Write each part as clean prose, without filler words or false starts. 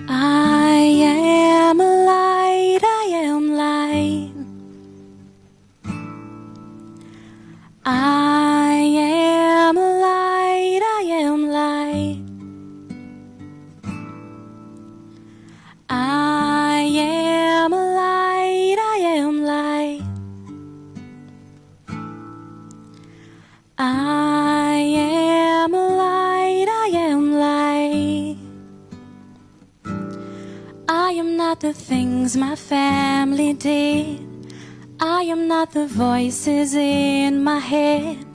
I am light, I am light. I am light, I am light. I am light, I am light. I am light, I am light. I am not the things my family did. I am not the voices in my head.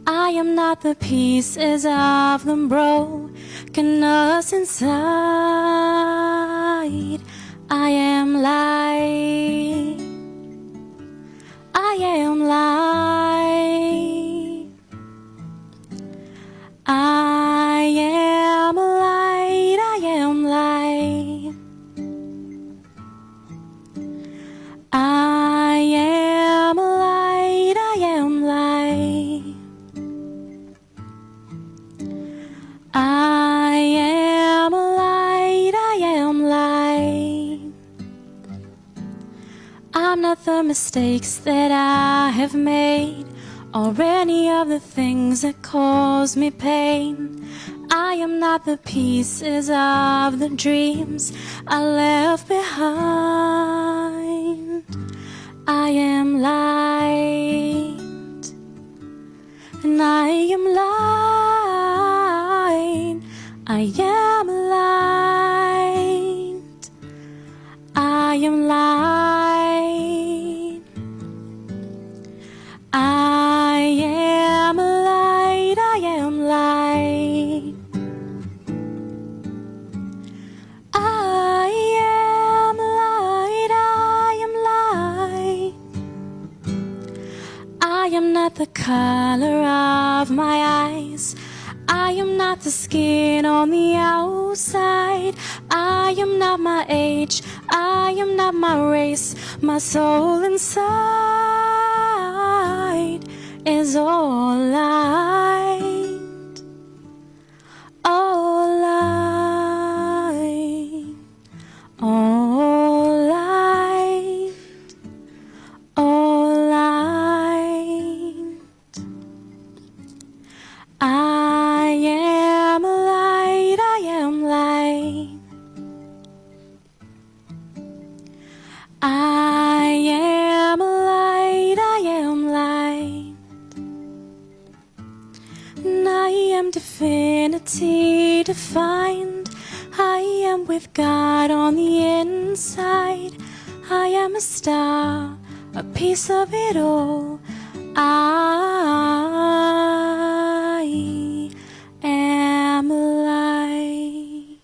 I am not the pieces of the brokenness inside. I am light. I am light. I am light. I am light. I am light. I am light. I am light, I am light. I'm not the mistakes that I have made, or any of the things that cause me pain. I am not the pieces of the dreams I left behind. I am light, and I am light. I am light. I am light. I am light. I am light. I am light. I am light. I am not the color of my eyes. I am not the skin on the outside. I am not my age. I am not my race. My soul inside is all light. All light. All light. All light. I am light, I am light. I am light, I am light. And I am divinity defined. I am with God on the inside. I am a star, a piece of it all. I am light.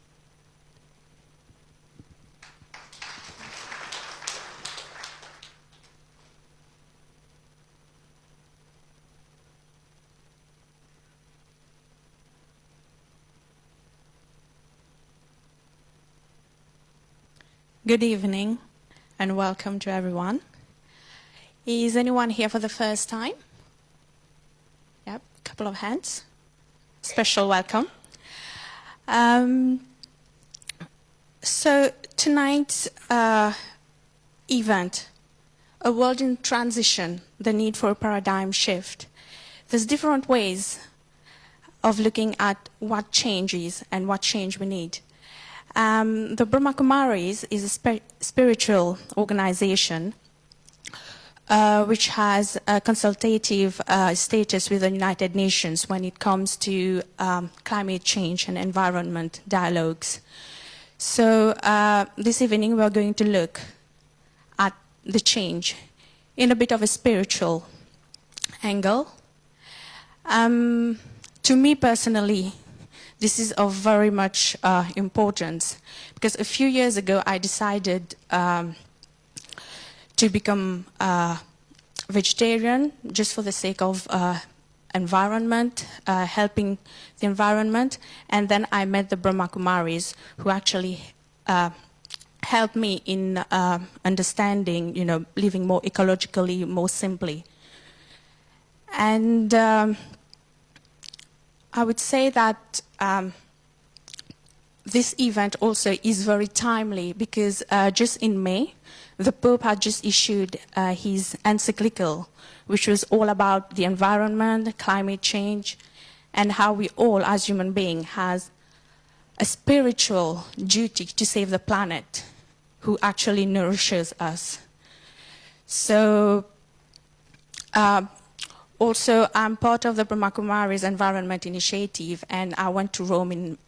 Good evening and welcome to everyone. Is anyone here for the first time? Yep, a couple of hands. Special welcome. So tonight's event, A World in Transition, the need for a paradigm shift. There's different ways of looking at what changes and what change we need. The Brahma Kumaris is a spiritual organization which has a consultative status with the United Nations when it comes to climate change and environment dialogues. So this evening we're going to look at the change in a bit of a spiritual angle. To me personally, this is of very much importance because a few years ago I decided to become vegetarian just for the sake of environment, helping the environment, and then I met the Brahma Kumaris who actually helped me in understanding, living more ecologically, more simply. And I would say that this event also is very timely because just in May, the Pope had just issued his encyclical, which was all about the environment, climate change, and how we all, as human beings, has a spiritual duty to save the planet, who actually nourishes us. So, also, I'm part of the Brahma Kumari's Environment Initiative, and I went to Rome in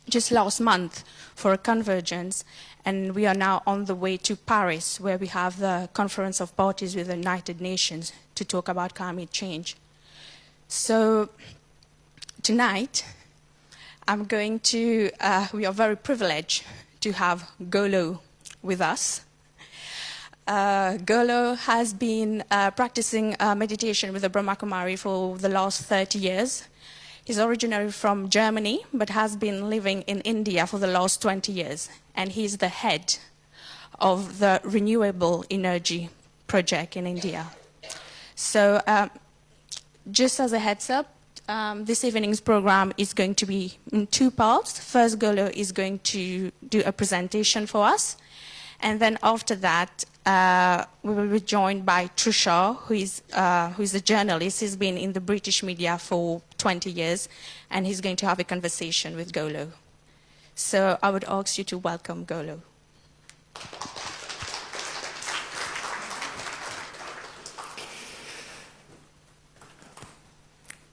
just last month for a convergence, and we are now on the way to Paris, where we have the Conference of Parties with the United Nations to talk about climate change. So tonight, I'm going to, we are very privileged to have Golo with us. Golo has been practicing meditation with the Brahma Kumari for the last 30 years. He's originally from Germany, but has been living in India for the last 20 years. And he's the head of the renewable energy project in India. So just as a heads up, this evening's program is going to be in two parts. First, Golo is going to do a presentation for us. And then after that, we will be joined by Trisha, who is a journalist. He's been in the British media for 20 years, and he's going to have a conversation with Golo. So I would ask you to welcome Golo.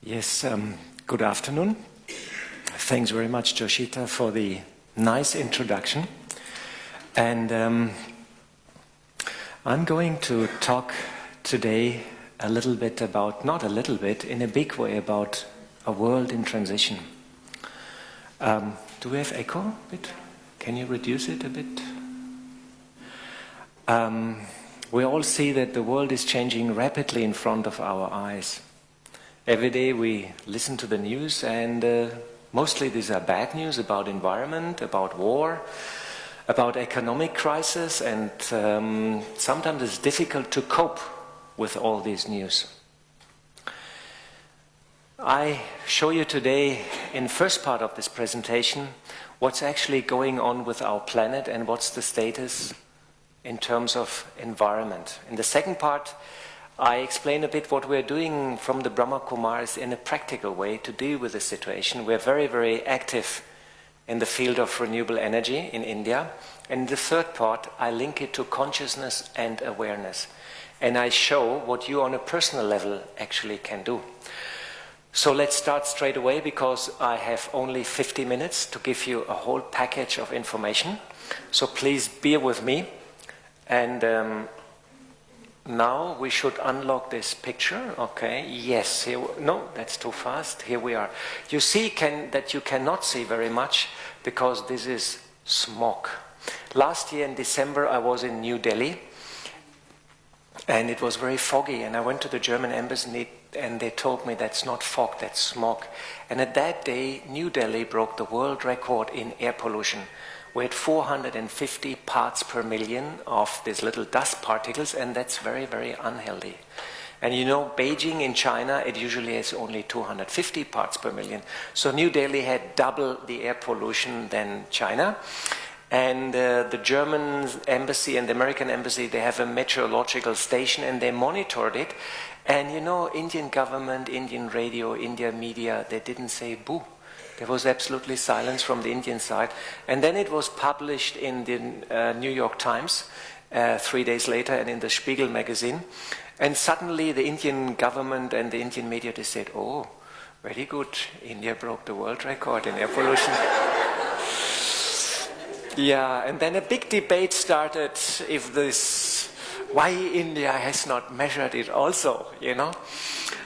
Yes, good afternoon. Thanks very much, Joshita, for the nice introduction. And I'm going to talk today a little bit about, not a little bit, in a big way about a world in transition. Do we have echo a bit? Can you reduce it a bit? We all see that the world is changing rapidly in front of our eyes. Every day we listen to the news, and mostly these are bad news about environment, about war, about economic crisis, and sometimes it's difficult to cope with all these news. I show you today, in the first part of this presentation, what's actually going on with our planet and what's the status in terms of environment. In the second part, I explain a bit what we're doing from the Brahma Kumaris in a practical way to deal with the situation. We're very, very active in the field of renewable energy in India. And in the third part, I link it to consciousness and awareness. And I show what you on a personal level actually can do. So let's start straight away, because I have only 50 minutes to give you a whole package of information. So please bear with me. And now we should unlock this picture. Okay, yes, here, no, that's too fast. Here we are. You see that you cannot see very much because this is smog. Last year in December I was in New Delhi, and it was very foggy, and I went to the German embassy and they told me that's not fog, that's smog. And at that day New Delhi broke the world record in air pollution. We had 450 parts per million of these little dust particles, and that's very, very unhealthy. And you know, Beijing in China, it usually has only 250 parts per million. So New Delhi had double the air pollution than China. And the German embassy and the American embassy, they have a meteorological station, and they monitored it. And you know, Indian government, Indian radio, Indian media, they didn't say boo. There was absolutely silence from the Indian side. And then it was published in the New York Times 3 days later, and in the Spiegel magazine. And suddenly the Indian government and the Indian media, they said, oh, very good, India broke the world record in air pollution. Yeah, and then a big debate started why India has not measured it also, you know.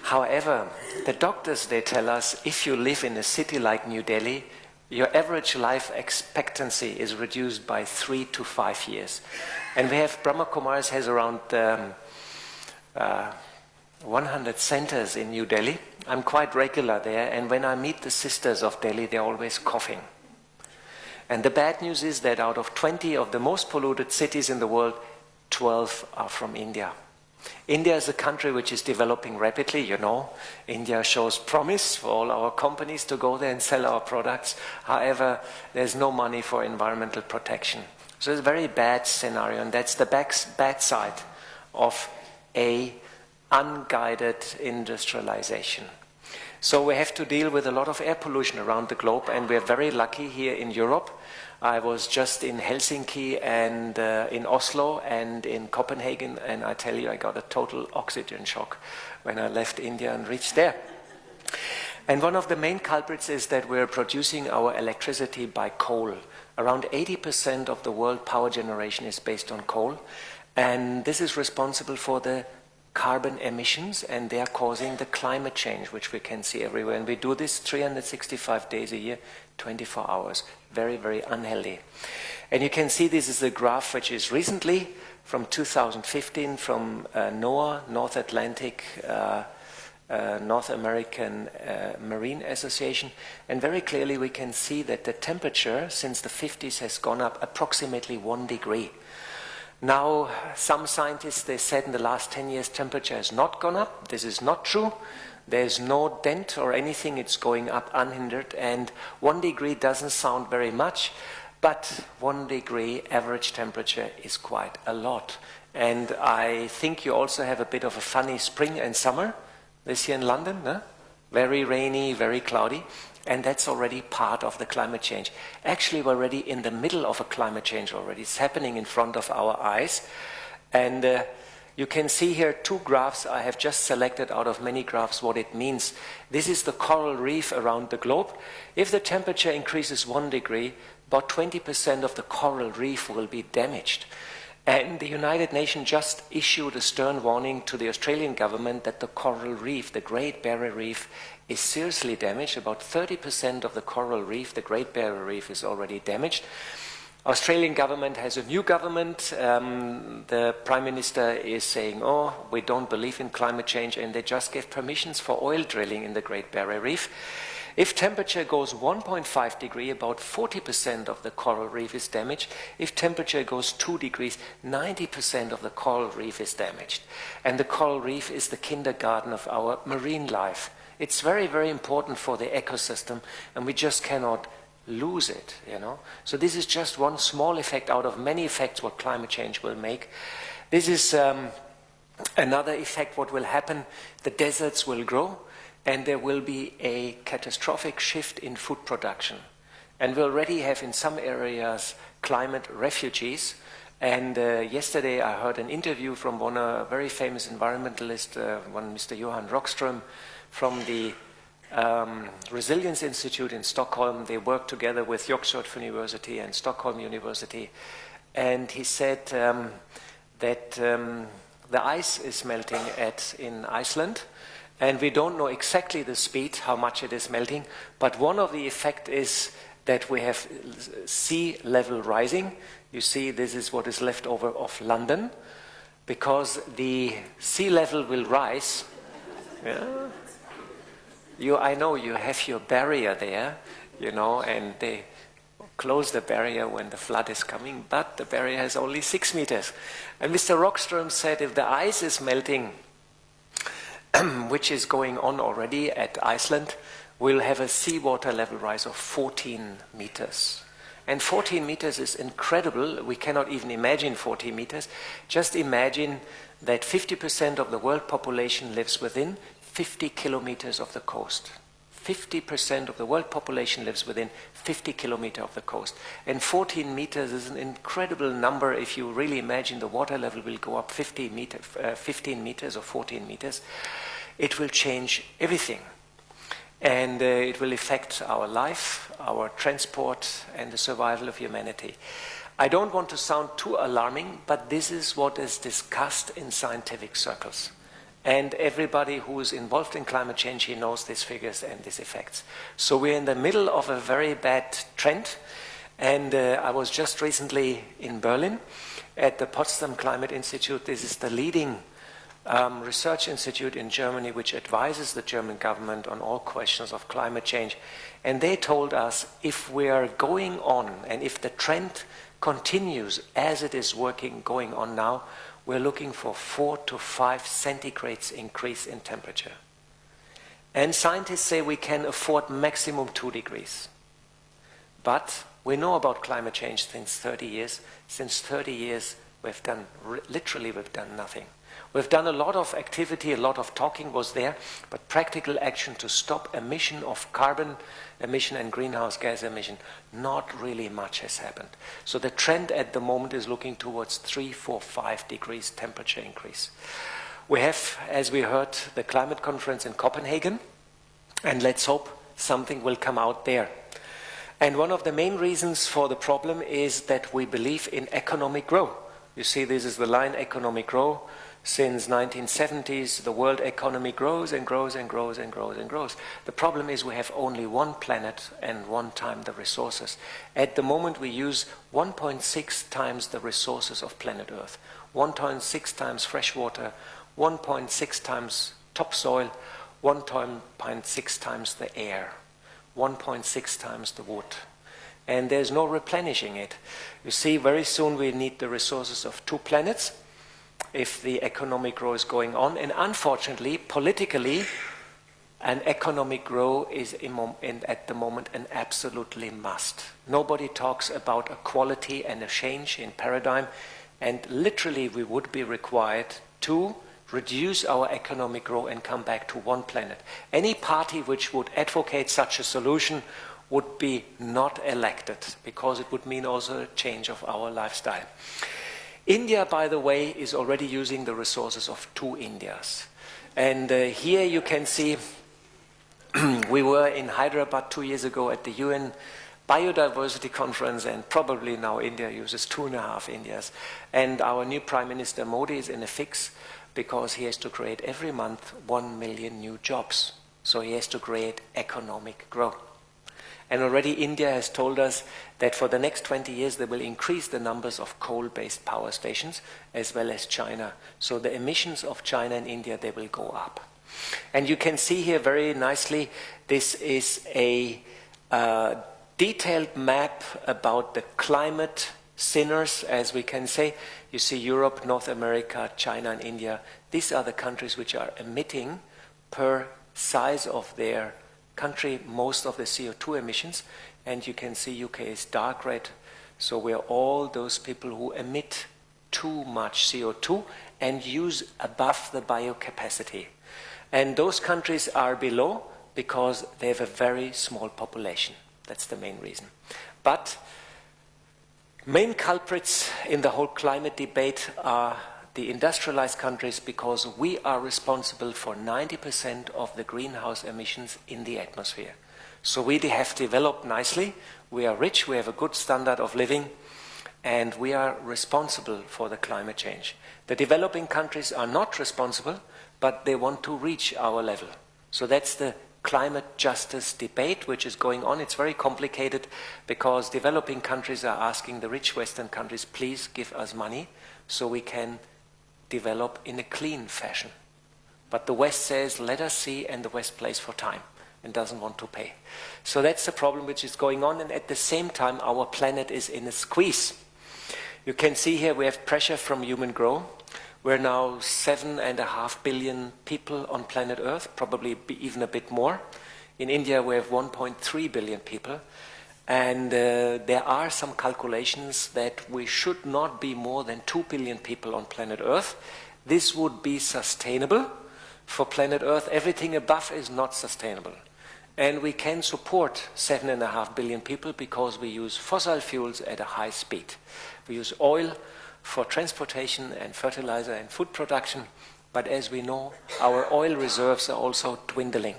However, the doctors, they tell us, if you live in a city like New Delhi, your average life expectancy is reduced by 3 to 5 years. And we have, Brahma Kumaris has around 100 centers in New Delhi. I'm quite regular there, and when I meet the sisters of Delhi, they're always coughing. And the bad news is that out of 20 of the most polluted cities in the world, 12 are from India. India is a country which is developing rapidly, you know. India shows promise for all our companies to go there and sell our products. However, there's no money for environmental protection. So it's a very bad scenario, and that's the bad side of a unguided industrialization. So we have to deal with a lot of air pollution around the globe, and we're very lucky here in Europe. I was just in Helsinki and in Oslo and in Copenhagen, and I tell you, I got a total oxygen shock when I left India and reached there. And one of the main culprits is that we're producing our electricity by coal. Around 80% of the world power generation is based on coal, and this is responsible for the carbon emissions, and they are causing the climate change, which we can see everywhere. And we do this 365 days a year, 24 hours. Very, very unhealthy. And you can see this is a graph which is recently from 2015 from NOAA, North Atlantic, North American Marine Association. And very clearly we can see that the temperature since the 50s has gone up approximately 1 degree. Now, some scientists, they said in the last 10 years temperature has not gone up. This is not true. There's no dent or anything. It's going up unhindered. And 1 degree doesn't sound very much, but 1 degree average temperature is quite a lot. And I think you also have a bit of a funny spring and summer this year in London. Huh? Very rainy, very cloudy. And that's already part of the climate change. Actually, we're already in the middle of a climate change already. It's happening in front of our eyes. And you can see here 2 graphs. I have just selected out of many graphs what it means. This is the coral reef around the globe. If the temperature increases 1 degree, about 20% of the coral reef will be damaged. And the United Nations just issued a stern warning to the Australian government that the coral reef, the Great Barrier Reef, is seriously damaged. About 30% of the coral reef, the Great Barrier Reef, is already damaged. Australian government has a new government. The Prime Minister is saying, oh, we don't believe in climate change, and they just gave permissions for oil drilling in the Great Barrier Reef. If temperature goes 1.5 degrees, about 40% of the coral reef is damaged. If temperature goes 2 degrees, 90% of the coral reef is damaged. And the coral reef is the kindergarten of our marine life. It's very, very important for the ecosystem, and we just cannot lose it, you know. So this is just one small effect out of many effects what climate change will make. This is another effect what will happen. The deserts will grow, and there will be a catastrophic shift in food production. And we already have in some areas climate refugees. And yesterday I heard an interview from one very famous environmentalist, one Mr. Johan Rockström, from the Resilience Institute in Stockholm. They work together with Göteborgs University and Stockholm University. And he said that the ice is melting in Iceland. And we don't know exactly the speed, how much it is melting, but one of the effects is that we have sea level rising. You see, this is what is left over of London, because the sea level will rise. Yeah. I know you have your barrier there, you know, and they close the barrier when the flood is coming, but the barrier has only 6 meters. And Mr. Rockström said if the ice is melting, which is going on already at Iceland, we'll have a seawater level rise of 14 meters. And 14 meters is incredible. We cannot even imagine 14 meters. Just imagine that 50% of the world population lives within 50 kilometers of the coast. 50% of the world population lives within 50 kilometers of the coast. And 14 meters is an incredible number. If you really imagine the water level will go up 15 meters or 14 meters, it will change everything. And it will affect our life, our transport, and the survival of humanity. I don't want to sound too alarming, but this is what is discussed in scientific circles. And everybody who is involved in climate change, he knows these figures and these effects. So we're in the middle of a very bad trend. And I was just recently in Berlin at the Potsdam Climate Institute. This is the leading research institute in Germany which advises the German government on all questions of climate change. And they told us if we are going on and if the trend continues as it is going on now, we're looking for 4 to 5 centigrades increase in temperature. And scientists say we can afford maximum 2 degrees. But we know about climate change since 30 years. Since 30 years, we've done nothing. We've done a lot of activity, a lot of talking was there, but practical action to stop emission of carbon emission and greenhouse gas emission, not really much has happened. So the trend at the moment is looking towards 3, 4, 5 degrees temperature increase. We have, as we heard, the climate conference in Copenhagen, and let's hope something will come out there. And one of the main reasons for the problem is that we believe in economic growth. You see, this is the line economic growth. Since 1970s, the world economy grows and grows and grows and grows and grows. The problem is we have only one planet and one time the resources. At the moment, we use 1.6 times the resources of planet Earth. 1.6 times fresh water, 1.6 times topsoil, 1.6 times the air, 1.6 times the wood. And there's no replenishing it. You see, very soon we need the resources of 2 planets if the economic growth is going on. And unfortunately, politically, an economic growth is at the moment an absolutely must. Nobody talks about equality and a change in paradigm, and literally we would be required to reduce our economic growth and come back to one planet. Any party which would advocate such a solution would be not elected, because it would mean also a change of our lifestyle. India, by the way, is already using the resources of 2 Indias. And here you can see, we were in Hyderabad 2 years ago at the UN Biodiversity Conference, and probably now India uses 2.5 Indias. And our new Prime Minister Modi is in a fix because he has to create every month 1 million new jobs. So he has to create economic growth. And already India has told us that for the next 20 years they will increase the numbers of coal-based power stations, as well as China. So the emissions of China and India, they will go up. And you can see here very nicely, this is a detailed map about the climate sinners, as we can say. You see Europe, North America, China and India. These are the countries which are emitting per size of their country most of the CO2 emissions, and you can see UK is dark red, so we're all those people who emit too much CO2 and use above the biocapacity. And those countries are below because they have a very small population. That's the main reason. But main culprits in the whole climate debate are the industrialized countries, because we are responsible for 90% of the greenhouse emissions in the atmosphere. So we have developed nicely, we are rich, we have a good standard of living, and we are responsible for the climate change. The developing countries are not responsible, but they want to reach our level. So that's the climate justice debate which is going on. It's very complicated because developing countries are asking the rich Western countries, please give us money so we can develop in a clean fashion. But the West says, let us see, and the West plays for time and doesn't want to pay. So that's the problem which is going on, and at the same time our planet is in a squeeze. You can see here we have pressure from human growth. We're now 7.5 billion people on planet Earth, probably even a bit more. In India we have 1.3 billion people. And there are some calculations that we should not be more than 2 billion people on planet Earth. This would be sustainable for planet Earth. Everything above is not sustainable. And we can support 7.5 billion people because we use fossil fuels at a high speed. We use oil for transportation and fertilizer and food production. But as we know, our oil reserves are also dwindling.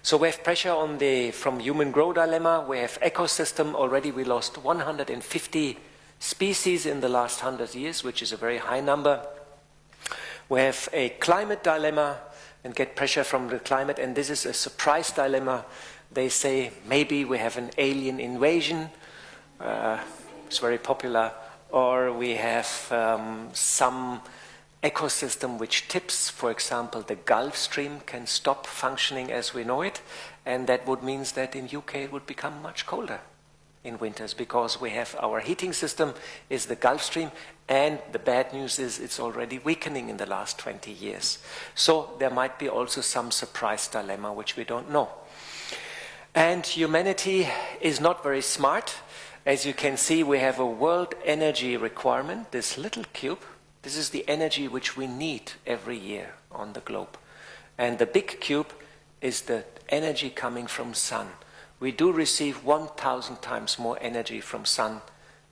So we have pressure on from human growth dilemma. We have ecosystem. Already we lost 150 species in the last 100 years, which is a very high number. We have a climate dilemma and get pressure from the climate, and this is a surprise dilemma. They say maybe we have an alien invasion. It's very popular. Or we have some ecosystem which tips. For example, the Gulf Stream can stop functioning as we know it, and that would mean that in UK it would become much colder. in winters because we have our heating system is the Gulf Stream, and the bad news is it's already weakening in the last 20 years. So there might be also some surprise dilemma which we don't know. And humanity is not very smart. As you can see, we have a world energy requirement, this little cube. This is the energy which we need every year on the globe. And the big cube is the energy coming from sun. We do receive 1,000 times more energy from sun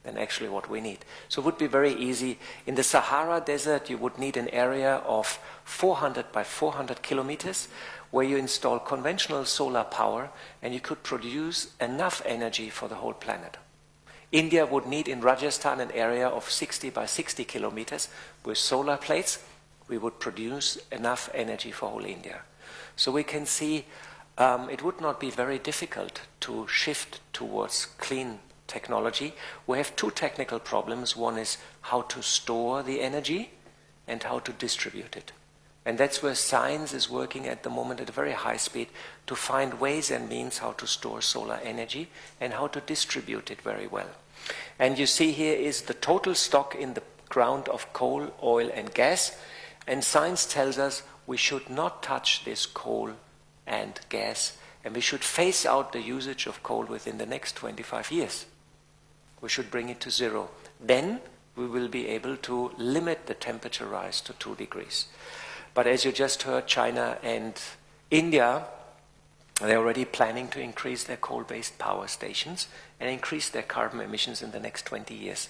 than actually what we need. So it would be very easy. In the Sahara Desert, you would need an area of 400 by 400 kilometers where you install conventional solar power and you could produce enough energy for the whole planet. India would need in Rajasthan an area of 60 by 60 kilometers. With solar plates, we would produce enough energy for whole India. So we can see it would not be very difficult to shift towards clean technology. We have two technical problems. One is how to store the energy and how to distribute it. And that's where science is working at the moment at a very high speed to find ways and means how to store solar energy and how to distribute it very well. And you see here is the total stock in the ground of coal, oil and gas. And science tells us we should not touch this coal and gas, and we should phase out the usage of coal within the next 25 years. We should bring it to zero. Then we will be able to limit the temperature rise to 2 degrees. But as you just heard, China and India, they're already planning to increase their coal-based power stations and increase their carbon emissions in the next 20 years.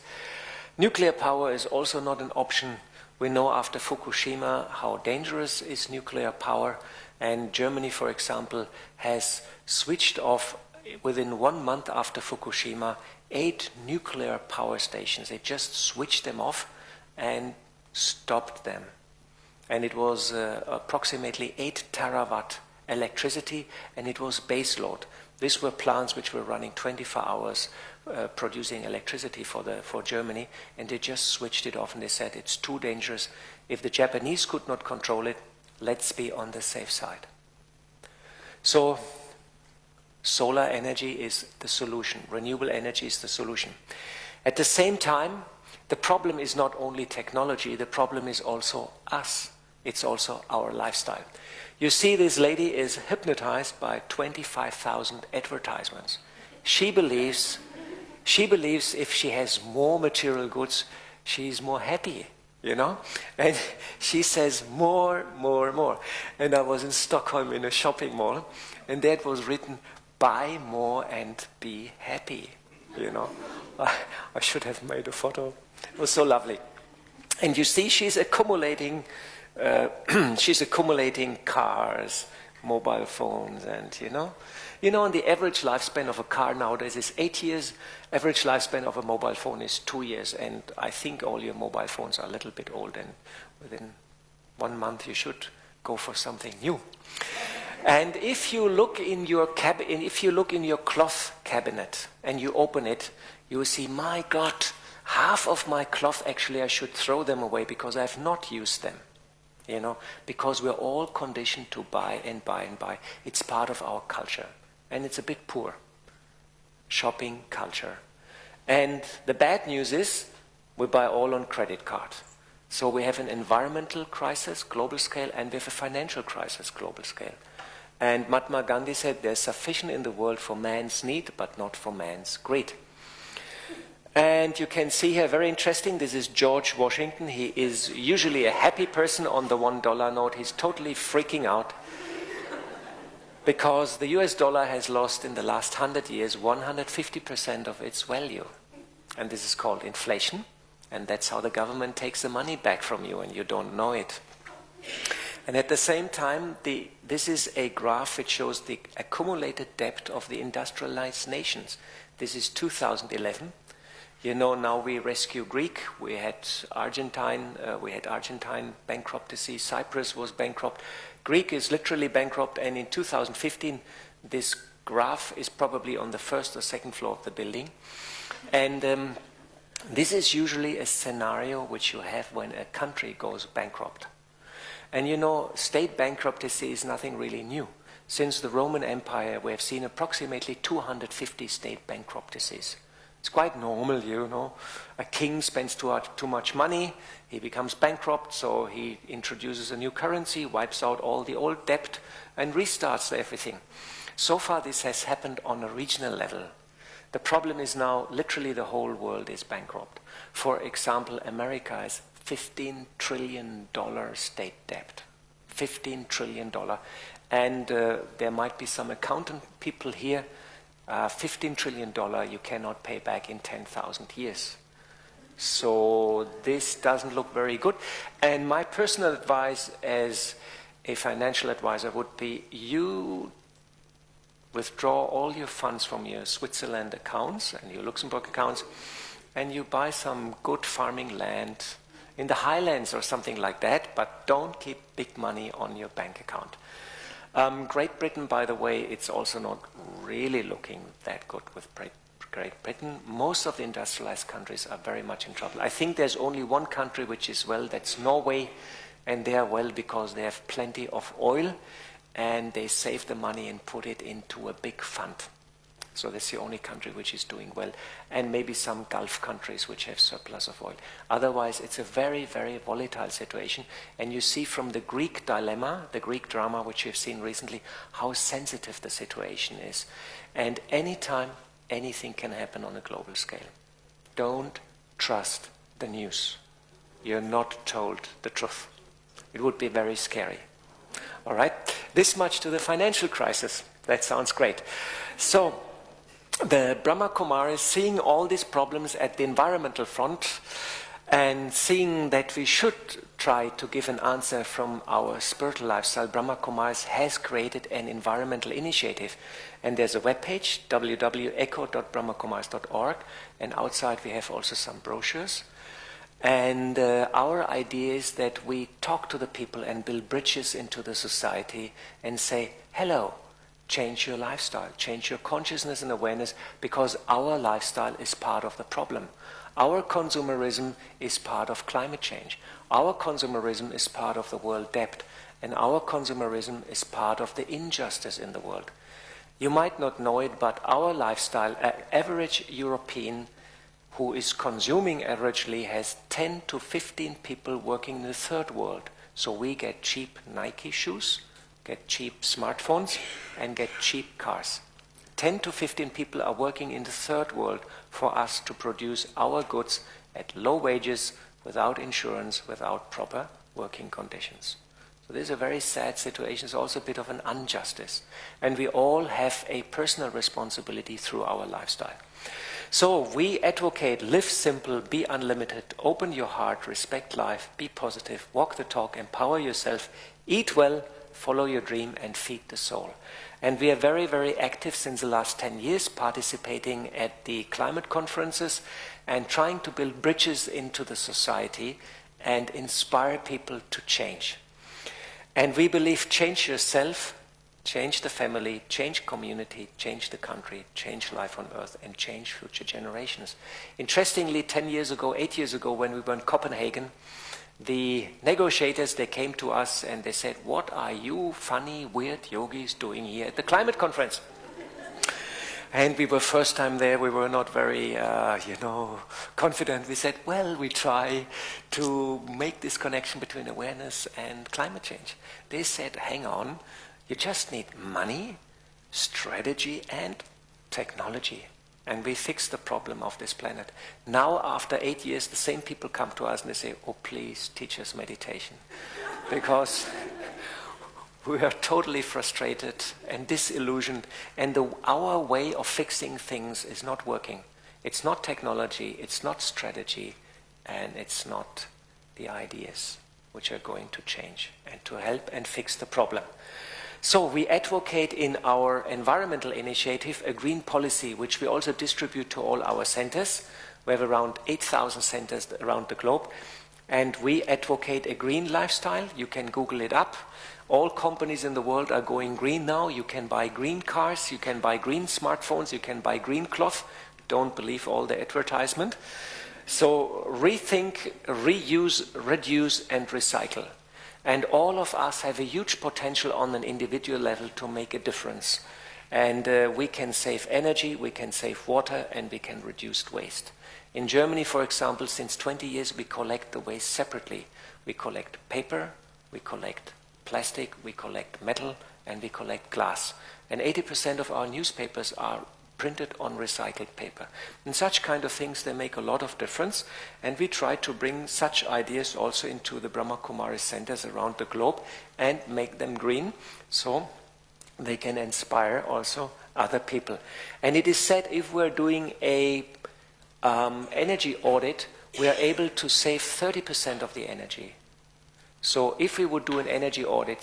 Nuclear power is also not an option. We know after Fukushima how dangerous is nuclear power. And Germany, for example, has switched off within 1 month after Fukushima 8 nuclear power stations. They just switched them off and stopped them. And it was approximately 8 terawatt electricity, and it was base load. These were plants which were running 24 hours producing electricity for Germany, and they just switched it off and they said it's too dangerous. If the Japanese could not control it, let's be on the safe side. So solar energy is the solution. Renewable energy is the solution. At the same time, the problem is not only technology, the problem is also us. It's also our lifestyle. You see, this lady is hypnotized by 25,000 advertisements. She believes if she has more material goods, she's more happy. You know, and she says more. And I was in Stockholm in a shopping mall, and that was written, buy more and be happy. You know, I should have made a photo. It was so lovely. And you see, she's accumulating cars, mobile phones, and you know, and the average lifespan of a car nowadays is 8 years. Average lifespan of a mobile phone is 2 years, and I think all your mobile phones are a little bit old, and within 1 month you should go for something new. And if you look in your cloth cabinet and you open it, you will see, my God, half of my cloth actually I should throw them away because I have not used them. You know, because we're all conditioned to buy and buy and buy. It's part of our culture, and it's a bit poor. Shopping culture. And the bad news is we buy all on credit card. So we have an environmental crisis, global scale, and we have a financial crisis, global scale. And Mahatma Gandhi said there's sufficient in the world for man's need, but not for man's greed. And you can see here, very interesting, this is George Washington. He is usually a happy person on the $1 note. He's totally freaking out because the US dollar has lost in the last 100 years 150% of its value. And this is called inflation. And that's how the government takes the money back from you and you don't know it. And at the same time, this is a graph which shows the accumulated debt of the industrialized nations. This is 2011. You know, now we rescue Greek. We had Argentine bankruptcy. Cyprus was bankrupt. Greek is literally bankrupt. And in 2015, this graph is probably on the first or second floor of the building. And this is usually a scenario which you have when a country goes bankrupt. And you know, state bankruptcy is nothing really new. Since the Roman Empire, we have seen approximately 250 state bankruptcies. It's quite normal, you know. A king spends too much money, he becomes bankrupt, so he introduces a new currency, wipes out all the old debt, and restarts everything. So far, this has happened on a regional level. The problem is now literally the whole world is bankrupt. For example, America has $15 trillion state debt. $15 trillion. And there might be some accountant people here. $15 trillion you cannot pay back in 10,000 years. So this doesn't look very good. And my personal advice as a financial advisor would be you withdraw all your funds from your Switzerland accounts and your Luxembourg accounts, and you buy some good farming land in the highlands or something like that, but don't keep big money on your bank account. Great Britain, by the way, it's also not really looking that good with Great Britain. Most of the industrialized countries are very much in trouble. I think there's only one country which is well, that's Norway, and they are well because they have plenty of oil, and they save the money and put it into a big fund. So that's the only country which is doing well. And maybe some Gulf countries which have surplus of oil. Otherwise, it's a very, very volatile situation. And you see from the Greek dilemma, the Greek drama which you've seen recently, how sensitive the situation is. And anytime, anything can happen on a global scale. Don't trust the news. You're not told the truth. It would be very scary. All right, this much to the financial crisis. That sounds great. So, the Brahma Kumaris, seeing all these problems at the environmental front and seeing that we should try to give an answer from our spiritual lifestyle, Brahma Kumaris has created an environmental initiative. And there's a webpage, www.echo.brahmakumaris.org, and outside we have also some brochures. And our idea is that we talk to the people and build bridges into the society and say, hello, change your lifestyle, change your consciousness and awareness, because our lifestyle is part of the problem. Our consumerism is part of climate change. Our consumerism is part of the world debt. And our consumerism is part of the injustice in the world. You might not know it, but our lifestyle, average European who is consuming averagely has 10 to 15 people working in the third world. So we get cheap Nike shoes, get cheap smartphones, and get cheap cars. 10 to 15 people are working in the third world for us to produce our goods at low wages, without insurance, without proper working conditions. So this is a very sad situation. It's also a bit of an injustice. And we all have a personal responsibility through our lifestyle. So we advocate live simple, be unlimited, open your heart, respect life, be positive, walk the talk, empower yourself, eat well, follow your dream, and feed the soul. And we are very, very active since the last 10 years, participating at the climate conferences and trying to build bridges into the society and inspire people to change. And we believe change yourself, change the family, change community, change the country, change life on earth, and change future generations. Interestingly, 10 years ago, 8 years ago, when we were in Copenhagen, the negotiators, they came to us and they said, what are you funny, weird yogis doing here at the climate conference? And we were first time there, we were not very, confident. We said, well, we try to make this connection between awareness and climate change. They said, hang on, you just need money, strategy, and technology. And we fixed the problem of this planet. Now, after 8 years, the same people come to us and they say, oh, please teach us meditation. Because we are totally frustrated and disillusioned, and our way of fixing things is not working. It's not technology, it's not strategy, and it's not the ideas which are going to change and to help and fix the problem. So we advocate in our environmental initiative a green policy, which we also distribute to all our centers. We have around 8,000 centers around the globe. And we advocate a green lifestyle. You can Google it up. All companies in the world are going green now. You can buy green cars, you can buy green smartphones, you can buy green cloth. Don't believe all the advertisement. So rethink, reuse, reduce, and recycle. And all of us have a huge potential on an individual level to make a difference. And we can save energy, we can save water, and we can reduce waste. In Germany, for example, since 20 years, we collect the waste separately. We collect paper, we collect plastic, we collect metal, and we collect glass. And 80% of our newspapers are printed on recycled paper. And such kind of things, they make a lot of difference. And we try to bring such ideas also into the Brahma Kumaris centers around the globe and make them green, so they can inspire also other people. And it is said if we're doing a energy audit, we are able to save 30% of the energy. So if we would do an energy audit,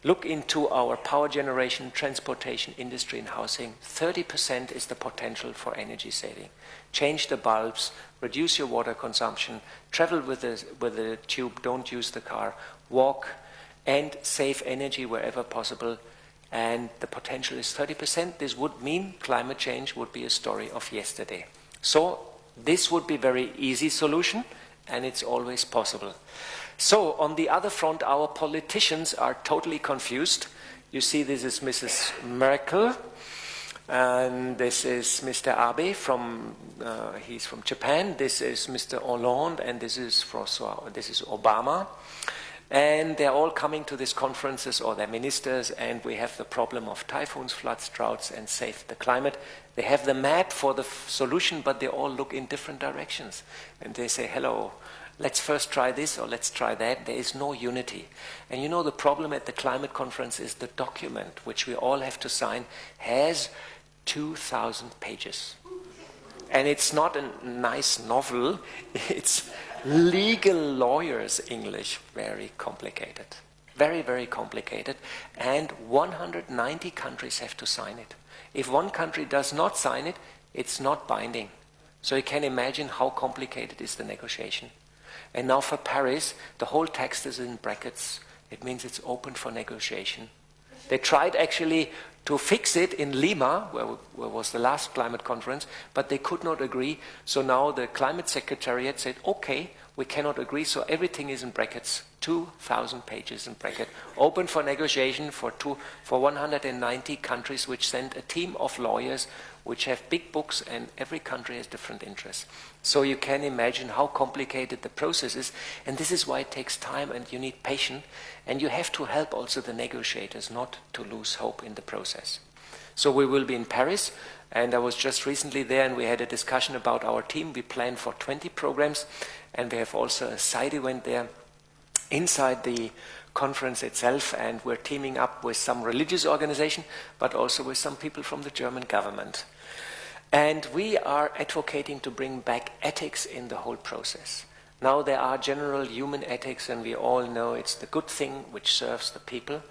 look into our power generation, transportation, industry and housing, 30% is the potential for energy saving. Change the bulbs, reduce your water consumption, travel with a tube, don't use the car, walk and save energy wherever possible. And the potential is 30%. This would mean climate change would be a story of yesterday. So this would be a very easy solution, and it's always possible. So on the other front, our politicians are totally confused. You see, this is Mrs. Merkel, and this is Mr. Abe he's from Japan. This is Mr. Hollande, and this is Obama. And they're all coming to these conferences, or their ministers, and we have the problem of typhoons, floods, droughts, and save the climate. They have the map for the solution, but they all look in different directions. And they say, hello, let's first try this or let's try that. There is no unity. And you know, the problem at the climate conference is the document, which we all have to sign, has 2,000 pages. And it's not a nice novel, it's legal lawyers' English, very complicated. Very, very complicated. And 190 countries have to sign it. If one country does not sign it, it's not binding. So you can imagine how complicated is the negotiation. And now for Paris, the whole text is in brackets. It means it's open for negotiation. They tried actually to fix it in Lima, where was the last climate conference, but they could not agree. So now the climate secretariat said, okay, we cannot agree, so everything is in brackets, 2,000 pages in bracket, open for negotiation for 190 countries, which send a team of lawyers which have big books, and every country has different interests. So you can imagine how complicated the process is, and this is why it takes time, and you need patience, and you have to help also the negotiators not to lose hope in the process. So we will be in Paris, and I was just recently there, and we had a discussion about our team. We plan for 20 programs, and we have also a side event there inside the conference itself, and we're teaming up with some religious organization, but also with some people from the German government. And we are advocating to bring back ethics in the whole process. Now there are general human ethics, and we all know it's the good thing which serves the people.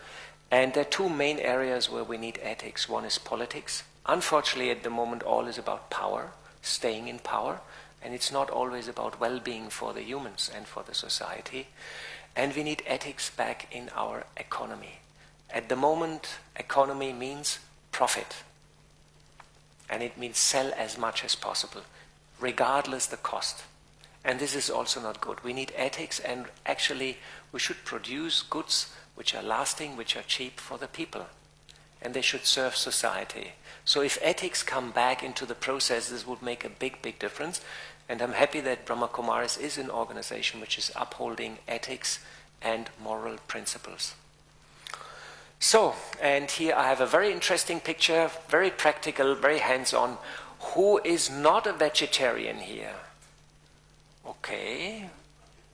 And there are two main areas where we need ethics. One is politics. Unfortunately, at the moment, all is about power, staying in power, and it's not always about well-being for the humans and for the society. And we need ethics back in our economy. At the moment, economy means profit. And it means sell as much as possible, regardless the cost. And this is also not good. We need ethics, and actually we should produce goods which are lasting, which are cheap for the people. And they should serve society. So if ethics come back into the process, this would make a big, big difference. And I'm happy that Brahma Kumaris is an organization which is upholding ethics and moral principles. So, and here I have a very interesting picture, very practical, very hands-on. Who is not a vegetarian here? Okay.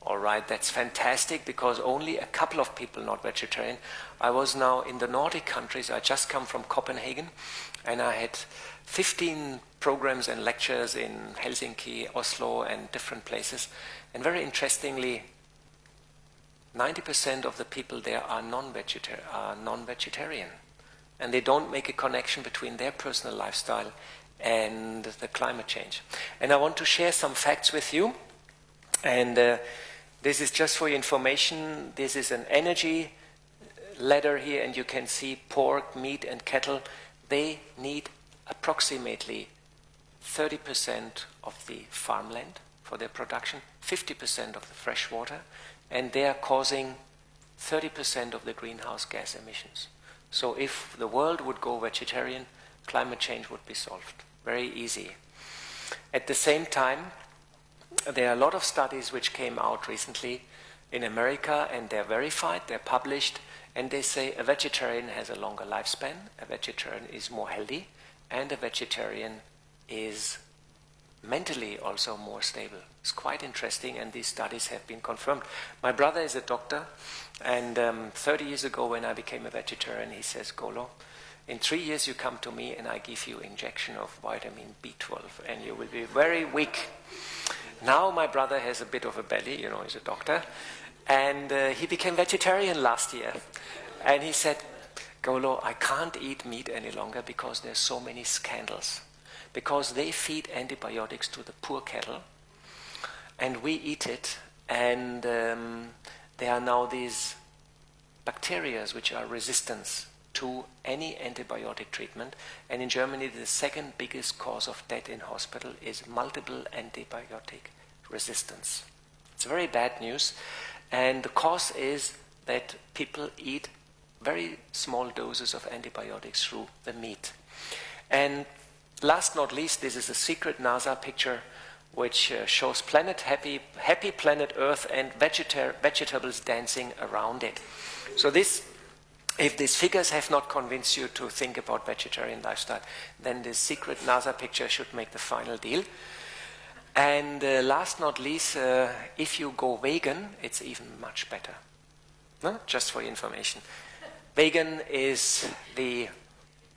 All right, that's fantastic, because only a couple of people not vegetarian. I was now in the Nordic countries. I just come from Copenhagen, and I had 15 programs and lectures in Helsinki, Oslo, and different places. And very interestingly, 90% of the people there are non-vegetarian. And they don't make a connection between their personal lifestyle and the climate change. And I want to share some facts with you. And this is just for your information. This is an energy ladder here, and you can see pork, meat, and cattle. They need approximately 30% of the farmland for their production, 50% of the fresh water, and they are causing 30% of the greenhouse gas emissions. So if the world would go vegetarian, climate change would be solved. Very easy. At the same time, there are a lot of studies which came out recently in America, and they're verified, they're published, and they say a vegetarian has a longer lifespan, a vegetarian is more healthy, and a vegetarian is mentally also more stable. It's quite interesting, and these studies have been confirmed. My brother is a doctor, and 30 years ago when I became a vegetarian, he says, Golo, in 3 years you come to me and I give you injection of vitamin B12 and you will be very weak. Now my brother has a bit of a belly, you know, he's a doctor, and he became vegetarian last year. And he said, Golo, I can't eat meat any longer because there's so many scandals. Because they feed antibiotics to the poor cattle, and we eat it, and there are now these bacteria which are resistant to any antibiotic treatment. And in Germany, the second biggest cause of death in hospital is multiple antibiotic resistance. It's very bad news, and the cause is that people eat very small doses of antibiotics through the meat. And last not least, this is a secret NASA picture which shows happy planet Earth and vegetables dancing around it. So this, if these figures have not convinced you to think about vegetarian lifestyle, then this secret NASA picture should make the final deal. And last not least, if you go vegan, it's even much better. No? Just for your information. Vegan is the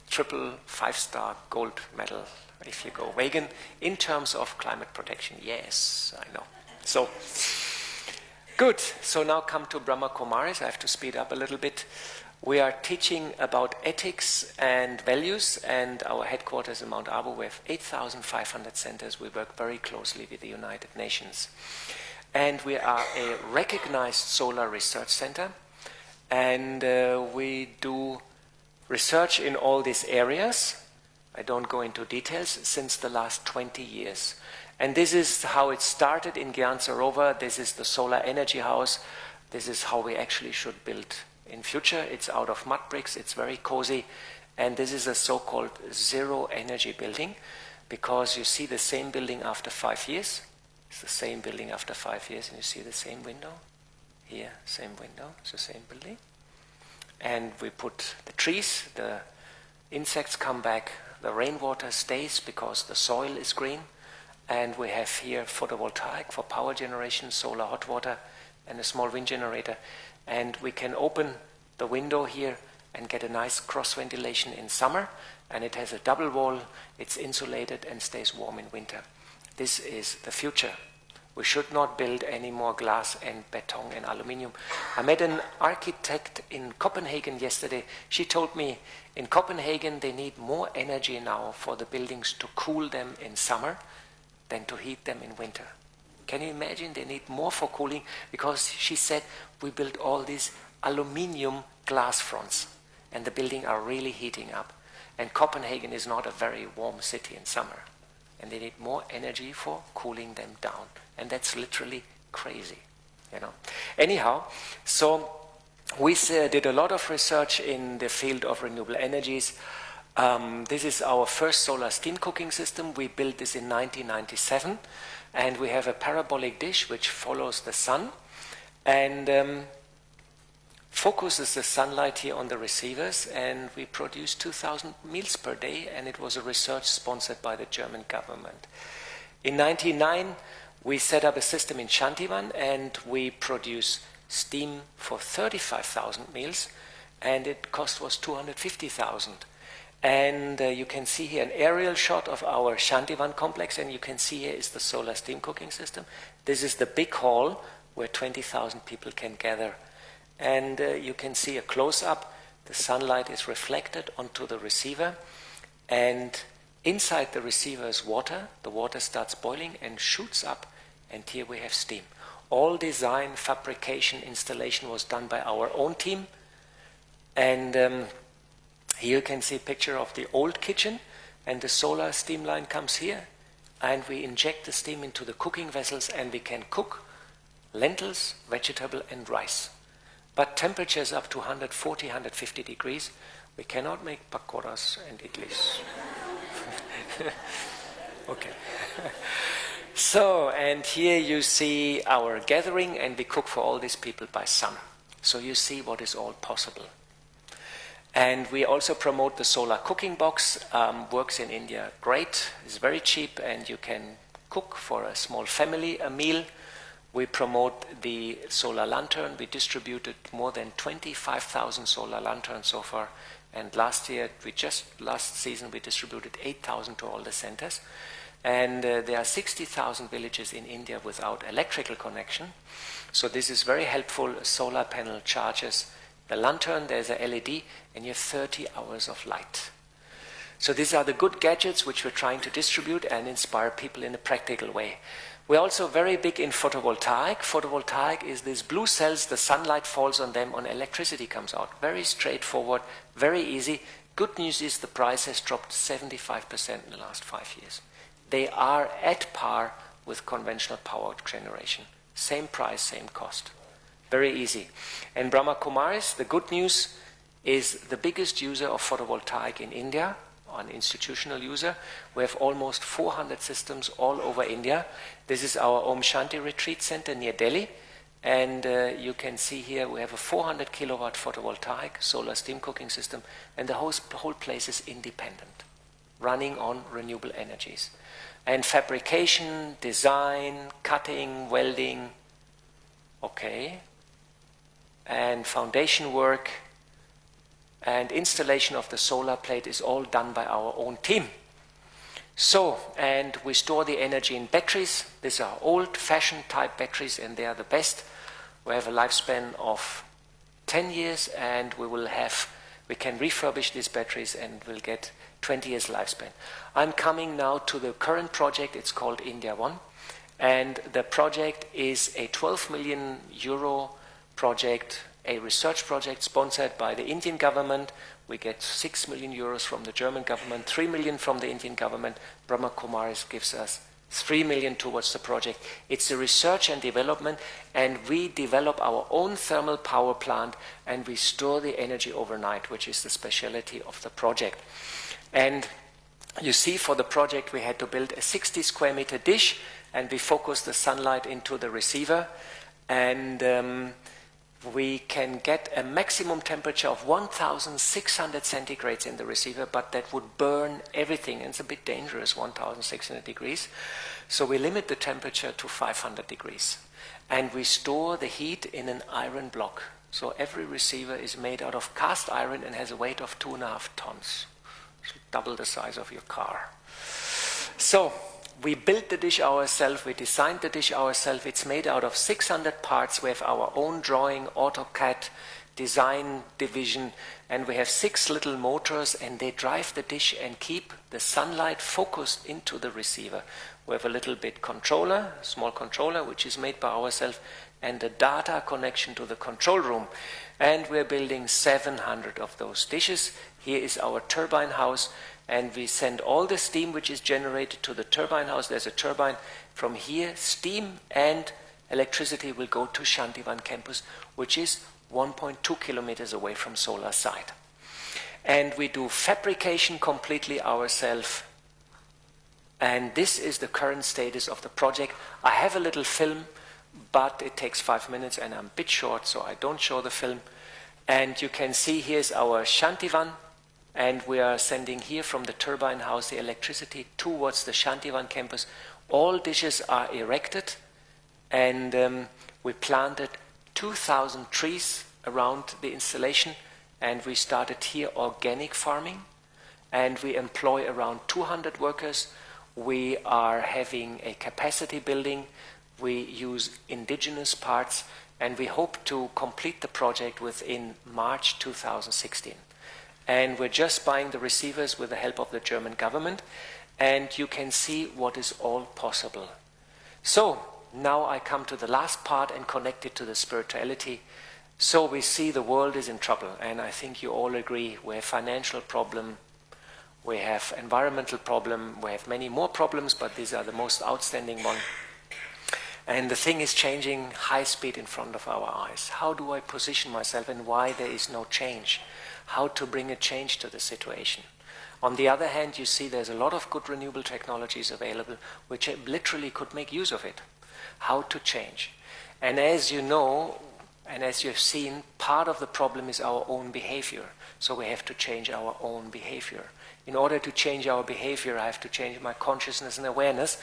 triple 5-star gold medal if you go vegan in terms of climate protection. Yes, I know. So, good. So now come to Brahma Kumaris. I have to speed up a little bit. We are teaching about ethics and values, and our headquarters in Mount Abu, we have 8,500 centers. We work very closely with the United Nations. And we are a recognized solar research center, and we do research in all these areas. I don't go into details, since the last 20 years. And this is how it started in Gyan Sarovar. This is the solar energy house. This is how we actually should build in future. It's out of mud bricks. It's very cozy. And this is a so-called zero energy building, because you see the same building after 5 years. It's the same building after 5 years, and you see the same window. Here, same window. It's the same building. And we put the trees, the insects come back, the rainwater stays because the soil is green, and we have here photovoltaic for power generation, solar hot water, and a small wind generator. And we can open the window here and get a nice cross ventilation in summer, and it has a double wall, it's insulated and stays warm in winter. This is the future. We should not build any more glass and beton and aluminium. I met an architect in Copenhagen yesterday. She told me in Copenhagen they need more energy now for the buildings to cool them in summer than to heat them in winter. Can you imagine? They need more for cooling, because she said we built all these aluminium glass fronts and the building are really heating up. And Copenhagen is not a very warm city in summer. And they need more energy for cooling them down. And that's literally crazy, you know. Anyhow, so we did a lot of research in the field of renewable energies. This is our first solar steam cooking system. We built this in 1997. And we have a parabolic dish which follows the sun and focuses the sunlight here on the receivers, and we produce 2,000 meals per day, and it was a research sponsored by the German government. In 1999, we set up a system in Shantivan, and we produce steam for 35,000 meals, and it cost was 250,000. And you can see here an aerial shot of our Shantivan complex, and you can see here is the solar steam cooking system. This is the big hall where 20,000 people can gather. And you can see a close-up. The sunlight is reflected onto the receiver, and inside the receiver is water. The water starts boiling and shoots up, and here we have steam. All design, fabrication, installation was done by our own team. And here you can see a picture of the old kitchen, and the solar steam line comes here, and we inject the steam into the cooking vessels, and we can cook lentils, vegetable, and rice. But temperatures up to 140, 150 degrees, we cannot make pakoras and idlis. Okay. So, and here you see our gathering, and we cook for all these people by sun. So you see what is all possible. And we also promote the solar cooking box, works in India great, it's very cheap, and you can cook for a small family a meal. We promote the solar lantern. We distributed more than 25,000 solar lanterns so far. And last season, we distributed 8,000 to all the centers. And there are 60,000 villages in India without electrical connection. So this is very helpful. A solar panel charges the lantern, there's a LED, and you have 30 hours of light. So these are the good gadgets which we're trying to distribute and inspire people in a practical way. We're also very big in photovoltaic. Photovoltaic is these blue cells, the sunlight falls on them, and electricity comes out. Very straightforward, very easy. Good news is the price has dropped 75% in the last 5 years. They are at par with conventional power generation. Same price, same cost. Very easy. And Brahma Kumaris, the good news, is the biggest user of photovoltaic in India, an institutional user. We have almost 400 systems all over India. This is our Om Shanti Retreat Center near Delhi. And you can see here we have a 400 kilowatt photovoltaic solar steam cooking system, and the whole place is independent, running on renewable energies. And fabrication, design, cutting, welding, okay, and foundation work and installation of the solar plate is all done by our own team. So, and we store the energy in batteries. These are old-fashioned type batteries, and they are the best. We have a lifespan of 10 years, and we can refurbish these batteries and we'll get 20 years lifespan. I'm coming now to the current project. It's called India One, and the project is a 12 million euro project, a research project sponsored by the Indian government. We get 6 million euros from the German government, 3 million from the Indian government. Brahma Kumaris gives us 3 million towards the project. It's a research and development, and we develop our own thermal power plant, and we store the energy overnight, which is the specialty of the project. And you see, for the project we had to build a 60 square meter dish, and we focus the sunlight into the receiver, and we can get a maximum temperature of 1,600 centigrades in the receiver, but that would burn everything, and it's a bit dangerous, 1,600 degrees. So we limit the temperature to 500 degrees. And we store the heat in an iron block. So every receiver is made out of cast iron and has a weight of 2.5 tons. So double the size of your car. So we built the dish ourselves, we designed the dish ourselves. It's made out of 600 parts. We have our own drawing, AutoCAD, design division, and we have 6 little motors, and they drive the dish and keep the sunlight focused into the receiver. We have a little bit controller, a small controller, which is made by ourselves, and a data connection to the control room. And we're building 700 of those dishes. Here is our turbine house. And we send all the steam which is generated to the turbine house. There's a turbine. From here, steam and electricity will go to Shantivan campus, which is 1.2 kilometers away from solar site. And we do fabrication completely ourselves. And this is the current status of the project. I have a little film, but it takes 5 minutes and I'm a bit short, so I don't show the film. And you can see here's our Shantivan. And we are sending here from the turbine house the electricity towards the Shantivan campus. All dishes are erected, and we planted 2,000 trees around the installation, and we started here organic farming, and we employ around 200 workers. We are having a capacity building. We use indigenous parts, and we hope to complete the project within March 2016. And we're just buying the receivers with the help of the German government, and you can see what is all possible. So now I come to the last part and connect it to the spirituality. So we see the world is in trouble, and I think you all agree. We have financial problem, we have environmental problem, we have many more problems, but these are the most outstanding one. And the thing is changing high speed in front of our eyes. How do I position myself and why there is no change? How to bring a change to the situation? On the other hand, you see there's a lot of good renewable technologies available which literally could make use of it. How to change? And as you know, and as you've seen, part of the problem is our own behavior. So we have to change our own behavior. In order to change our behavior, I have to change my consciousness and awareness.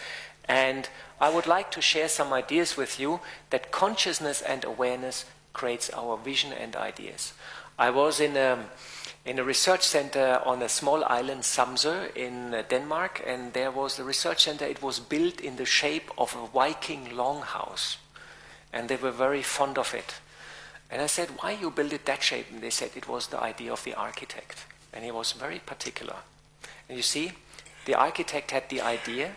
And I would like to share some ideas with you that consciousness and awareness creates our vision and ideas. I was in a research center on a small island, Samsø, in Denmark, and there was the research center. It was built in the shape of a Viking longhouse, and they were very fond of it. And I said, why you build it that shape? And they said it was the idea of the architect, and he was very particular. And you see, the architect had the idea,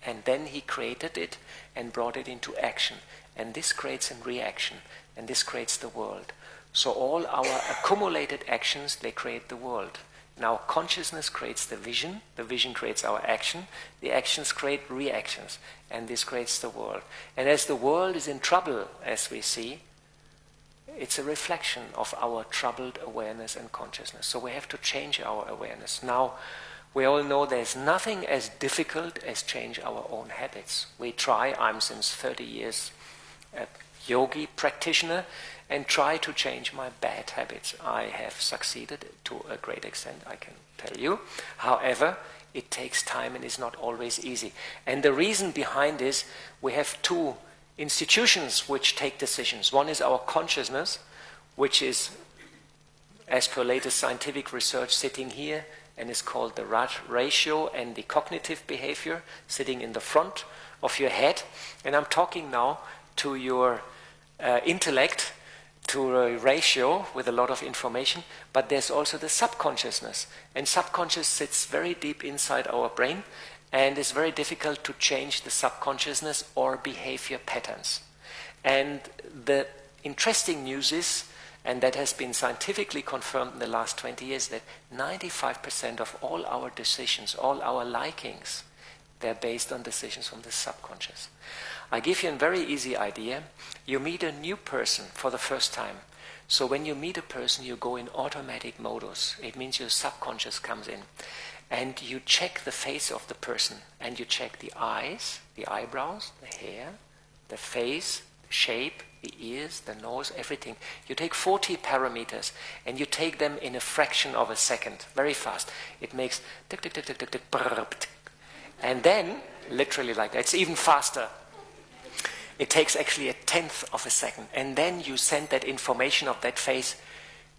and then he created it and brought it into action. And this creates a reaction, and this creates the world. So all our accumulated actions, they create the world. Now consciousness creates the vision creates our action, the actions create reactions, and this creates the world. And as the world is in trouble, as we see, it's a reflection of our troubled awareness and consciousness. So we have to change our awareness. Now, we all know there's nothing as difficult as change our own habits. We try, I'm since 30 years a yogi practitioner, and try to change my bad habits. I have succeeded to a great extent, I can tell you. However, it takes time and is not always easy. And the reason behind this, we have two institutions which take decisions. One is our consciousness, which is, as per latest scientific research, sitting here, and is called the ratio and the cognitive behavior, sitting in the front of your head. And I'm talking now to your intellect, to a ratio with a lot of information, but there's also the subconsciousness. And subconscious sits very deep inside our brain, and it's very difficult to change the subconsciousness or behavior patterns. And the interesting news is, and that has been scientifically confirmed in the last 20 years, that 95% of all our decisions, all our likings, they're based on decisions from the subconscious. I give you a very easy idea. You meet a new person for the first time. So when you meet a person, you go in automatic modus. It means your subconscious comes in. And you check the face of the person. And you check the eyes, the eyebrows, the hair, the face, the shape, the ears, the nose, everything. You take 40 parameters and you take them in a fraction of a second, very fast. It makes tick, tick, tick, tick, tick, tick, brrr, tick. And then, literally like that, it's even faster. It takes actually 1/10 of a second. And then you send that information of that face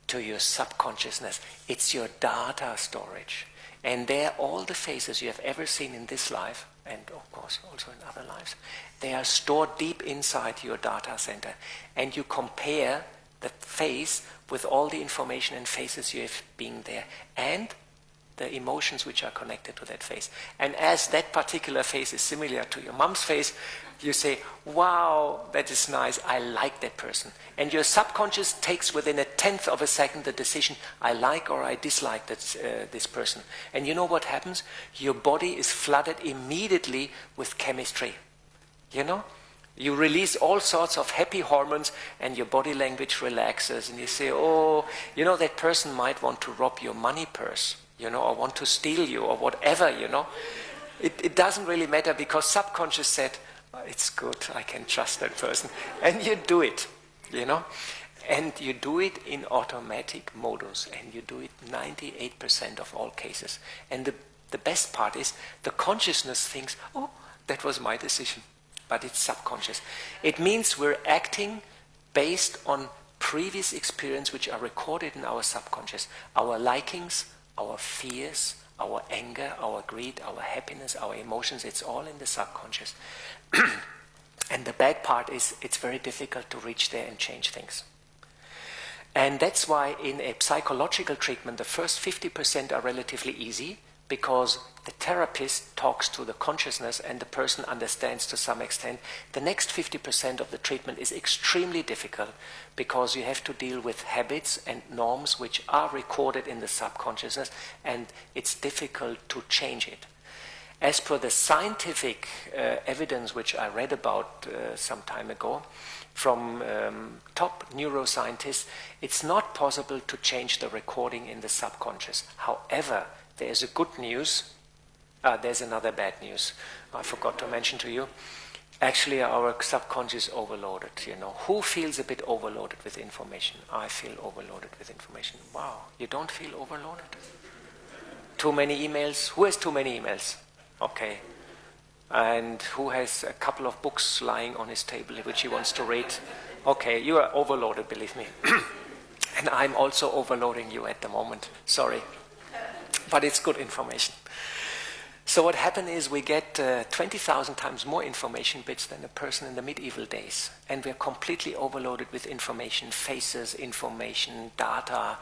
to your subconsciousness. It's your data storage. And there, all the faces you have ever seen in this life, and of course also in other lives, they are stored deep inside your data center. And you compare the face with all the information and faces you have been there, and the emotions which are connected to that face. And as that particular face is similar to your mom's face, you say, wow, that is nice, I like that person. And your subconscious takes within 1/10 of a second the decision, I like or I dislike this person. And you know what happens? Your body is flooded immediately with chemistry. You know? You release all sorts of happy hormones and your body language relaxes. And you say, oh, you know, that person might want to rob your money purse, you know, or want to steal you or whatever, you know. It doesn't really matter because subconscious said, it's good, I can trust that person. And you do it, you know. And you do it in automatic modus. And you do it 98% of all cases. And the best part is the consciousness thinks, oh, that was my decision. But it's subconscious. It means we're acting based on previous experience which are recorded in our subconscious. Our likings, our fears, our anger, our greed, our happiness, our emotions, it's all in the subconscious. And the bad part is it's very difficult to reach there and change things. And that's why in a psychological treatment, the first 50% are relatively easy because the therapist talks to the consciousness and the person understands to some extent. The next 50% of the treatment is extremely difficult because you have to deal with habits and norms which are recorded in the subconsciousness, and it's difficult to change it. As per the scientific evidence which I read about some time ago from top neuroscientists, it's not possible to change the recording in the subconscious. However, there's a good news. There's another bad news I forgot to mention to you. Actually, our subconscious is overloaded, you know. Who feels a bit overloaded with information? I feel overloaded with information. Wow, you don't feel overloaded? Too many emails? Who has too many emails? Okay. And who has a couple of books lying on his table which he wants to read? Okay, you are overloaded, believe me. And I'm also overloading you at the moment. Sorry. But it's good information. So what happened is we get 20,000 times more information bits than a person in the medieval days. And we're completely overloaded with information, faces, information, data,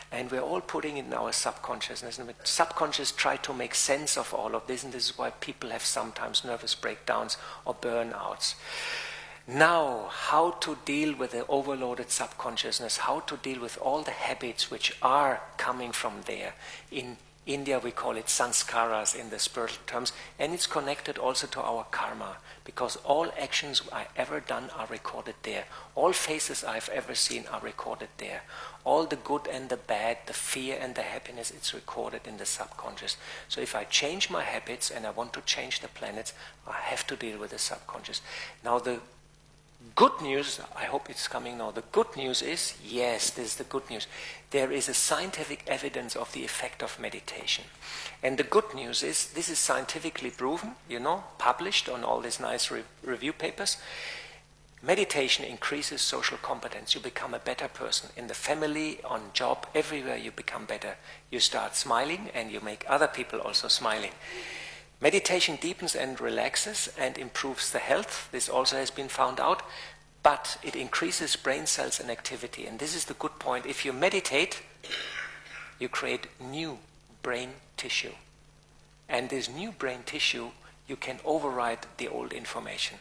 and we're all putting it in our subconsciousness. And the subconscious try to make sense of all of this, and this is why people have sometimes nervous breakdowns or burnouts. Now, how to deal with the overloaded subconsciousness, how to deal with all the habits which are coming from there. In India, we call it sanskaras in the spiritual terms, and it's connected also to our karma, because all actions I've ever done are recorded there. All faces I've ever seen are recorded there. All the good and the bad, the fear and the happiness, it's recorded in the subconscious. So if I change my habits and I want to change the planets, I have to deal with the subconscious. Now the good news, I hope it's coming now, the good news is, yes, this is the good news. There is a scientific evidence of the effect of meditation. And the good news is, this is scientifically proven, you know, published on all these nice review papers. Meditation increases social competence. You become a better person. In the family, on job, everywhere you become better. You start smiling and you make other people also smiling. Meditation deepens and relaxes and improves the health. This also has been found out. But it increases brain cells and activity. And this is the good point. If you meditate, you create new brain tissue. And this new brain tissue, you can override the old information.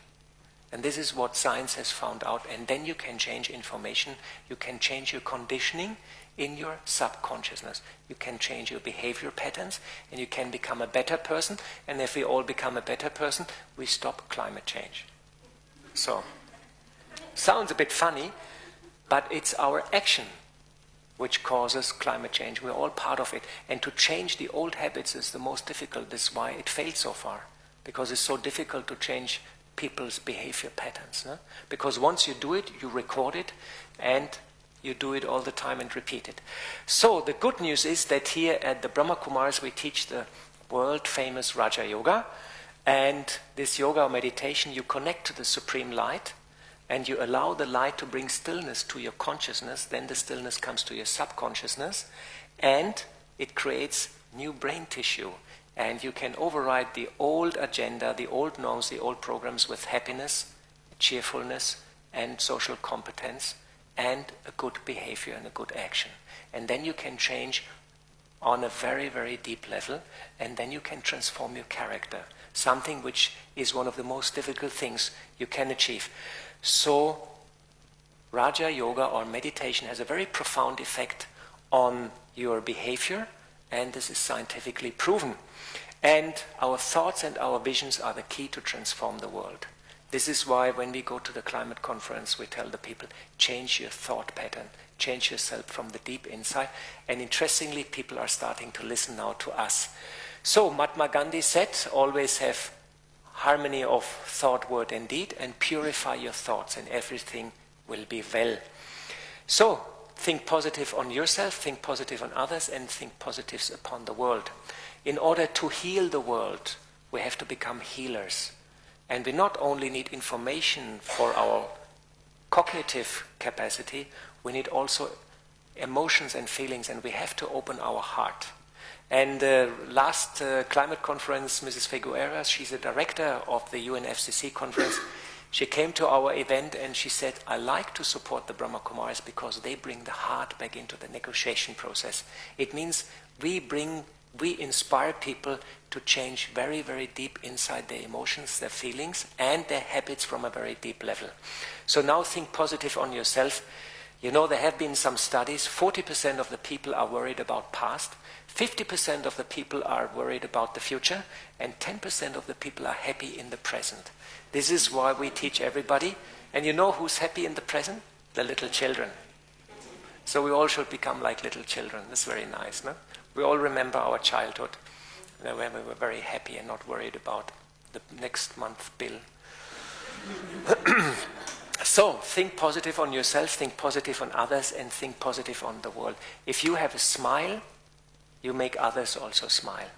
And this is what science has found out. And then you can change information. You can change your conditioning in your subconsciousness. You can change your behavior patterns and you can become a better person. And if we all become a better person, we stop climate change. So, sounds a bit funny, but it's our action which causes climate change. We're all part of it. And to change the old habits is the most difficult. This is why it failed so far. Because it's so difficult to change people's behavior patterns. No? Because once you do it, you record it, and you do it all the time and repeat it. So the good news is that here at the Brahma Kumaris we teach the world-famous Raja Yoga. And this yoga or meditation, you connect to the Supreme Light, and you allow the light to bring stillness to your consciousness. Then the stillness comes to your subconsciousness, and it creates new brain tissue. And you can override the old agenda, the old norms, the old programs with happiness, cheerfulness, and social competence, and a good behavior and a good action. And then you can change on a very, very deep level, and then you can transform your character, something which is one of the most difficult things you can achieve. So, Raja Yoga or meditation has a very profound effect on your behavior, and this is scientifically proven. And our thoughts and our visions are the key to transform the world. This is why when we go to the climate conference, we tell the people, change your thought pattern, change yourself from the deep inside. And interestingly, people are starting to listen now to us. So Mahatma Gandhi said, always have harmony of thought, word and deed, and purify your thoughts and everything will be well. So think positive on yourself, think positive on others, and think positives upon the world. In order to heal the world, we have to become healers. And we not only need information for our cognitive capacity, we need also emotions and feelings, and we have to open our heart. And last climate conference, Mrs. Figueras, she's the director of the UNFCCC conference, she came to our event and she said, I like to support the Brahma Kumaris because they bring the heart back into the negotiation process. It means we inspire people to change very, very deep inside their emotions, their feelings, and their habits from a very deep level. So now think positive on yourself. You know, there have been some studies, 40% of the people are worried about past, 50% of the people are worried about the future, and 10% of the people are happy in the present. This is why we teach everybody. And you know who's happy in the present? The little children. So we all should become like little children. That's very nice, no? We all remember our childhood, when we were very happy and not worried about the next month's bill. So, think positive on yourself, think positive on others, and think positive on the world. If you have a smile, you make others also smile.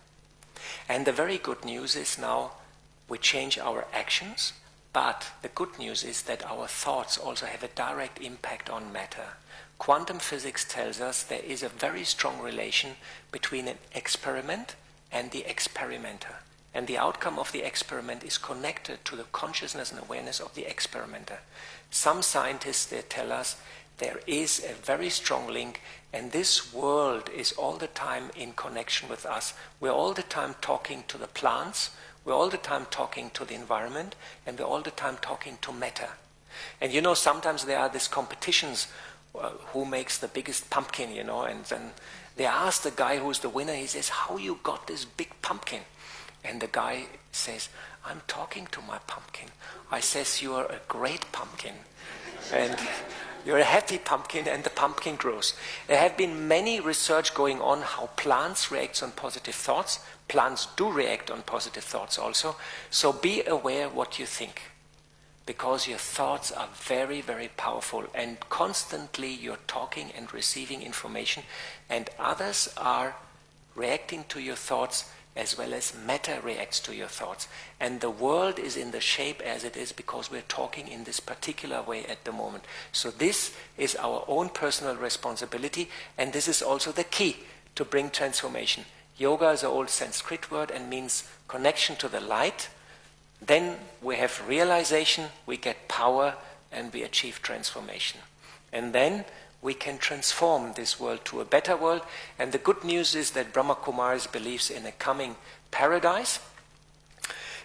And the very good news is now we change our actions, but the good news is that our thoughts also have a direct impact on matter. Quantum physics tells us there is a very strong relation between an experiment and the experimenter. And the outcome of the experiment is connected to the consciousness and awareness of the experimenter. Some scientists, they tell us there is a very strong link, and this world is all the time in connection with us. We're all the time talking to the plants, we're all the time talking to the environment, and we're all the time talking to matter. And you know, sometimes there are these competitions, who makes the biggest pumpkin, you know, and then they ask the guy who's the winner, he says, how you got this big pumpkin? And the guy says, I'm talking to my pumpkin. I says, you are a great pumpkin. And you're a happy pumpkin, and the pumpkin grows. There have been many research going on how plants react on positive thoughts. Plants do react on positive thoughts also. So be aware what you think, because your thoughts are very, very powerful, and constantly you're talking and receiving information, and others are reacting to your thoughts as well as matter reacts to your thoughts. And the world is in the shape as it is because we're talking in this particular way at the moment. So this is our own personal responsibility, and this is also the key to bring transformation. Yoga is an old Sanskrit word and means connection to the light. Then we have realization, we get power, and we achieve transformation. And then we can transform this world to a better world. And the good news is that Brahma Kumaris believes in a coming paradise.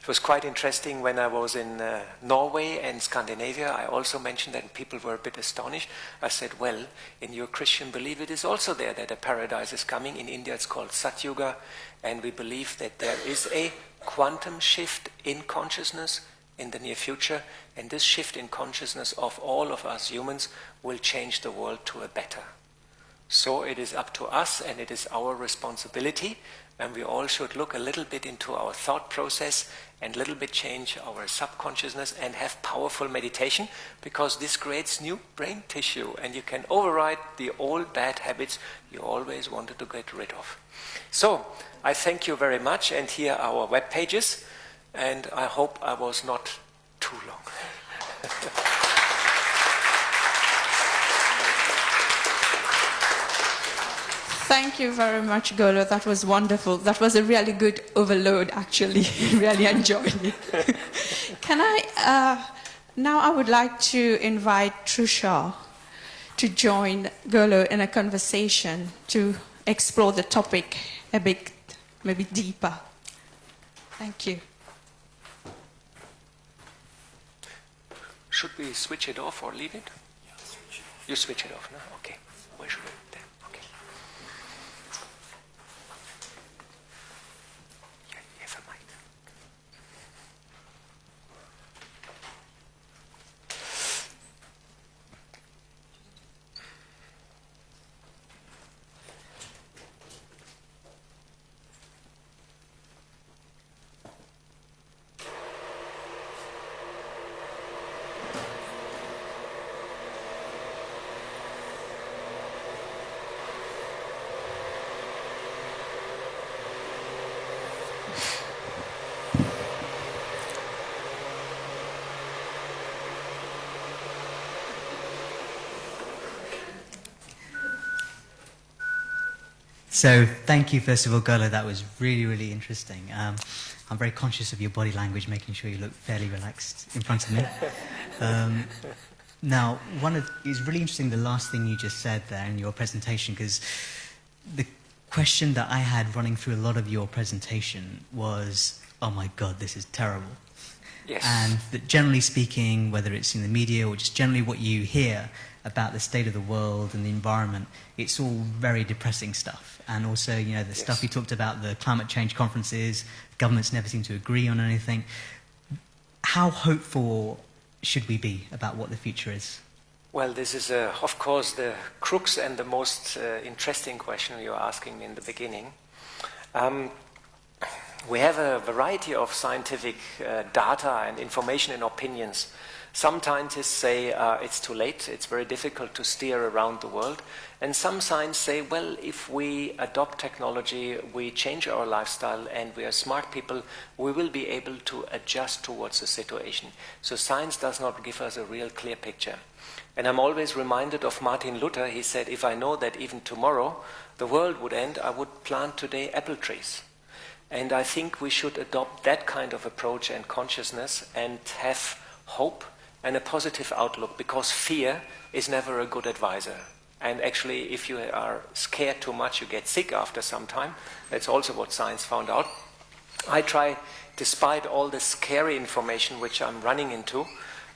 It was quite interesting when I was in Norway and Scandinavia. I also mentioned that, and people were a bit astonished. I said, well, in your Christian belief it is also there that a paradise is coming. In India it's called Satyuga, and we believe that there is a quantum shift in consciousness in the near future, and this shift in consciousness of all of us humans will change the world to a better. So it is up to us, and it is our responsibility, and we all should look a little bit into our thought process and a little bit change our subconsciousness and have powerful meditation, because this creates new brain tissue, and you can override the old bad habits you always wanted to get rid of. So I thank you very much, and here are our web pages, and I hope I was not too long. Thank you very much, Golo. That was wonderful. That was a really good overload, actually. Really enjoyed it. Now I would like to invite Trusha to join Golo in a conversation to explore the topic a bit, maybe deeper. Thank you. Should we switch it off or leave it? You switch it off, no? Okay. Where should we? There. Okay. Yeah, you have a mic. So thank you, first of all, Golo. That was really, really interesting. I'm very conscious of your body language, making sure you look fairly relaxed in front of me. Now, it's really interesting the last thing you just said there in your presentation, because the question that I had running through a lot of your presentation was, oh my God, this is terrible. Yes. And that generally speaking, whether it's in the media or just generally what you hear, about the state of the world and the environment, it's all very depressing stuff. And also, you know, the stuff you talked about, the climate change conferences, governments never seem to agree on anything. How hopeful should we be about what the future is? Well, this is, of course, the crux and the most interesting question you're asking me in the beginning. We have a variety of scientific data and information and opinions. Some scientists say it's too late, it's very difficult to steer around the world. And some scientists say, well, if we adopt technology, we change our lifestyle, and we are smart people, we will be able to adjust towards the situation. So science does not give us a real clear picture. And I'm always reminded of Martin Luther. He said, if I know that even tomorrow the world would end, I would plant today apple trees. And I think we should adopt that kind of approach and consciousness and have hope and a positive outlook, because fear is never a good advisor. And actually, if you are scared too much, you get sick after some time. That's also what science found out. I try, despite all the scary information which I'm running into,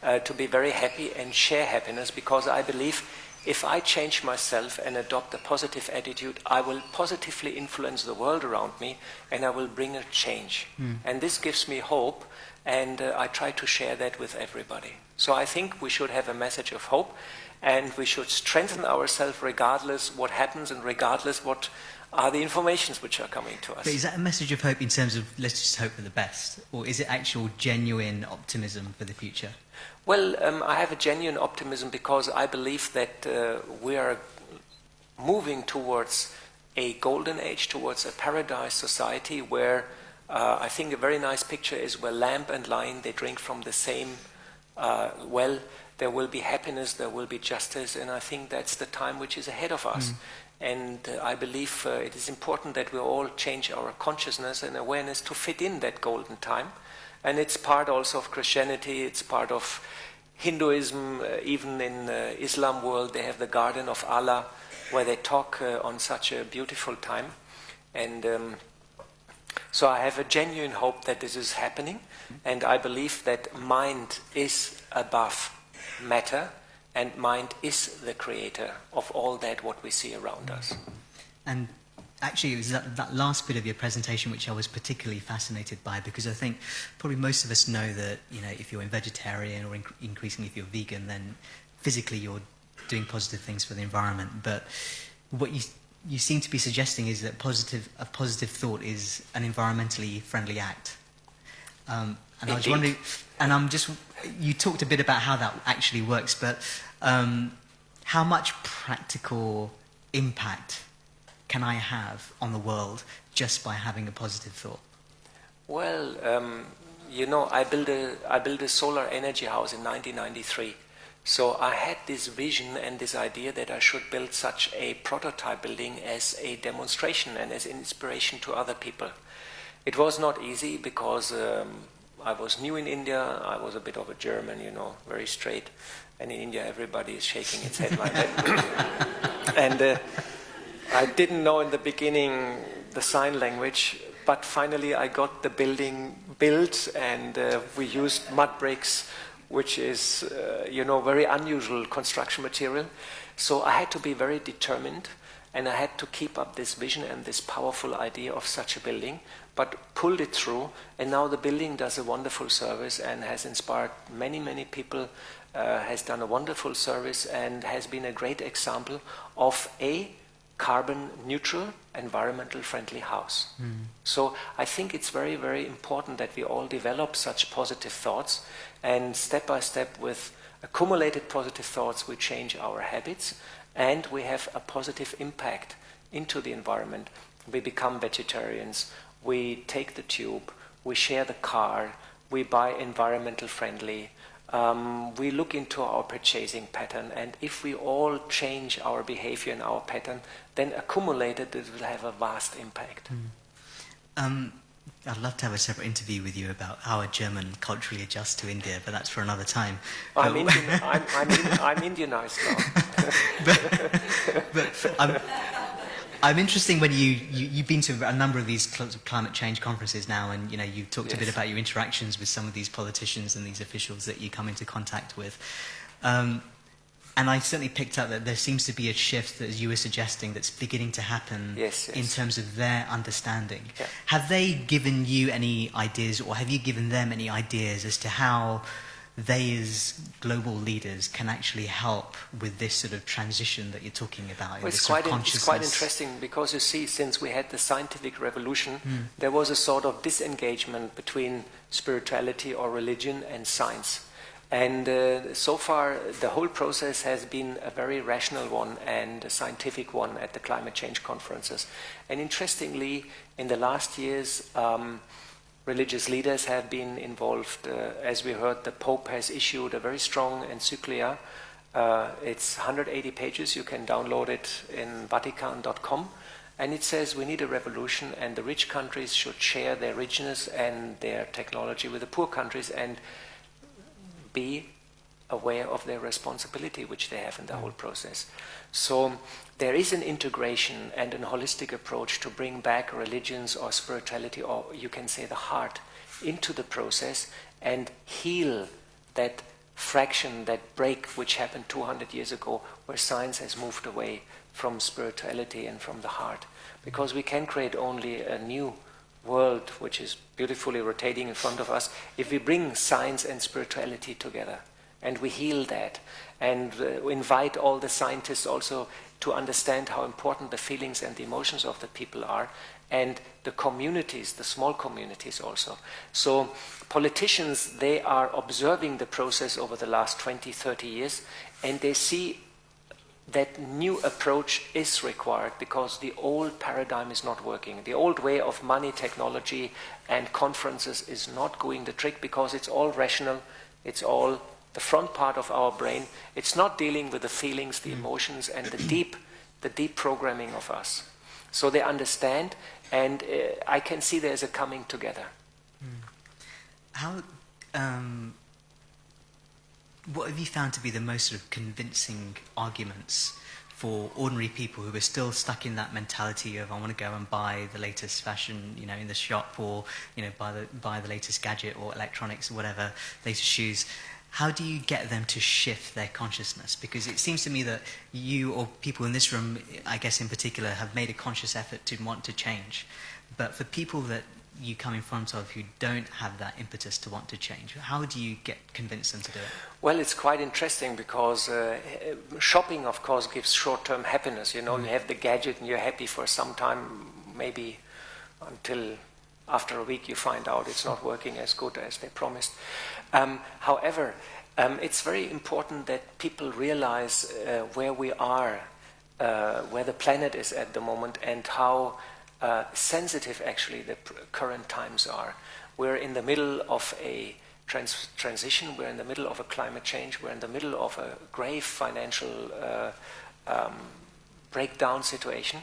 to be very happy and share happiness, because I believe if I change myself and adopt a positive attitude, I will positively influence the world around me, and I will bring a change. And this gives me hope, and I try to share that with everybody. So I think we should have a message of hope, and we should strengthen ourselves regardless what happens and regardless what are the informations which are coming to us. But is that a message of hope in terms of let's just hope for the best? Or is it actual genuine optimism for the future? Well, I have a genuine optimism because I believe that we are moving towards a golden age, towards a paradise society where I think a very nice picture is where lamb and lion, they drink from the same well. There will be happiness, there will be justice, and I think that's the time which is ahead of us. And I believe it is important that we all change our consciousness and awareness to fit in that golden time. And it's part also of Christianity, it's part of Hinduism, even in Islam world, they have the Garden of Allah, where they talk on such a beautiful time. And so I have a genuine hope that this is happening, and I believe that mind is above matter, and mind is the creator of all that what we see around us. And actually, it was that last bit of your presentation which I was particularly fascinated by, because I think probably most of us know that, you know, if you're vegetarian or increasingly if you're vegan, then physically you're doing positive things for the environment. But what you seem to be suggesting is that a positive thought is an environmentally friendly act. And I was wondering, and you talked a bit about how that actually works, but how much practical impact can I have on the world just by having a positive thought? Well, you know, I built a solar energy house in 1993. So I had this vision and this idea that I should build such a prototype building as a demonstration and as inspiration to other people. It was not easy because I was new in India. I was a bit of a German, you know, very straight. And in India, everybody is shaking its head like that. And I didn't know in the beginning the sign language, but finally I got the building built, and we used mud bricks, which is, you know, very unusual construction material. So I had to be very determined, and I had to keep up this vision and this powerful idea of such a building, but pulled it through, and now the building does a wonderful service and has inspired many, many people, has done a wonderful service, and has been a great example of a carbon neutral, environmental friendly house. So I think it's very, very important that we all develop such positive thoughts, and step by step with accumulated positive thoughts we change our habits, and we have a positive impact into the environment. We become vegetarians, we take the tube, we share the car, we buy environmental friendly, we look into our purchasing pattern, and if we all change our behavior and our pattern, then accumulated it will have a vast impact. I'd love to have a separate interview with you about how a German culturally adjusts to India, but that's for another time. I'm Indianized now. but I'm interested when you've been to a number of these climate change conferences now, and you know you talked a bit about your interactions with some of these politicians and these officials that you come into contact with. And I certainly picked up that there seems to be a shift, as you were suggesting, that's beginning to happen Yes. in terms of their understanding. Yeah. Have they given you any ideas, or have you given them any ideas as to how they as global leaders can actually help with this sort of transition that you're talking about? Well, it's quite interesting because you see, since we had the scientific revolution, there was a sort of disengagement between spirituality or religion and science. And so far, the whole process has been a very rational one and a scientific one at the climate change conferences. And interestingly, in the last years, religious leaders have been involved. As we heard, the Pope has issued a very strong encyclica. It's 180 pages. You can download it in Vatican.com. And it says we need a revolution, and the rich countries should share their richness and their technology with the poor countries and be aware of their responsibility which they have in the whole process. So there is an integration and a holistic approach to bring back religions or spirituality, or you can say the heart, into the process and heal that fraction, that break which happened 200 years ago, where science has moved away from spirituality and from the heart. Because we can create only a new world which is beautifully rotating in front of us if we bring science and spirituality together and we heal that and invite all the scientists also to understand how important the feelings and the emotions of the people are, and the communities, the small communities also. So politicians, they are observing the process over the last 20, 30 years, and they see that new approach is required because the old paradigm is not working. The old way of money, technology, and conferences is not doing the trick because it's all rational, it's all the front part of our brain. It's not dealing with the feelings, the emotions, and the deep programming of us. So they understand, and I can see there's a coming together. How, what have you found to be the most sort of convincing arguments for ordinary people who are still stuck in that mentality of I want to go and buy the latest fashion, you know, in the shop, or you know, buy the latest gadget or electronics or whatever, latest shoes? How do you get them to shift their consciousness? Because it seems to me that you, or people in this room, I guess in particular, have made a conscious effort to want to change. But for people that you come in front of who don't have that impetus to want to change, how do you convince them to do it? Well, it's quite interesting because shopping, of course, gives short-term happiness. You know, you have the gadget and you're happy for some time, maybe until after a week you find out it's not working as good as they promised. However, it's very important that people realize where we are, where the planet is at the moment, and how sensitive actually the current times are. We're in the middle of a transition, we're in the middle of a climate change, we're in the middle of a grave financial breakdown situation,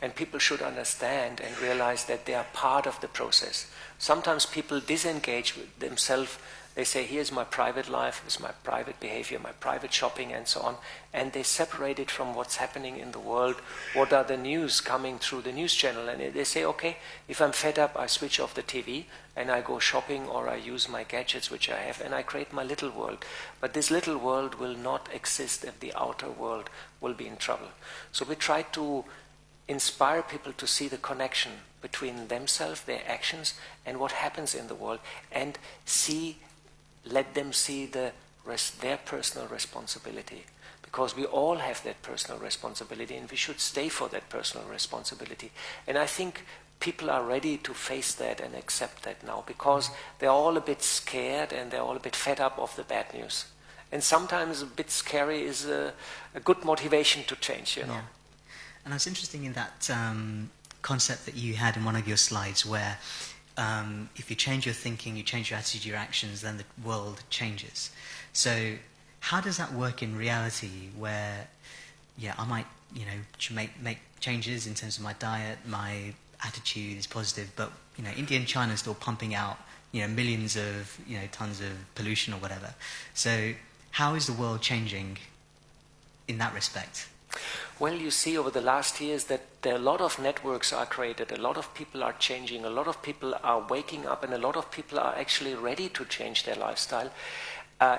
and people should understand and realize that they are part of the process. Sometimes people disengage with themselves. They say, here's my private life, here's my private behavior, my private shopping, and so on. And they separate it from what's happening in the world, what are the news coming through the news channel. And they say, okay, if I'm fed up, I switch off the TV and I go shopping, or I use my gadgets, which I have, and I create my little world. But this little world will not exist if the outer world will be in trouble. So we try to inspire people to see the connection between themselves, their actions, and what happens in the world, and let them see their personal responsibility, because we all have that personal responsibility, and we should stay for that personal responsibility. And I think people are ready to face that and accept that now, because they're all a bit scared and they're all a bit fed up of the bad news. And sometimes a bit scary is a good motivation to change, you know. Yeah. And it's interesting in that concept that you had in one of your slides where if you change your thinking, you change your attitude, your actions, then the world changes. So how does that work in reality where, yeah, I might, you know, make changes in terms of my diet, my attitude is positive, but, you know, India and China are still pumping out, you know, millions of, you know, tons of pollution or whatever. So how is the world changing in that respect? Well, you see over the last years that a lot of networks are created, a lot of people are changing, a lot of people are waking up, and a lot of people are actually ready to change their lifestyle.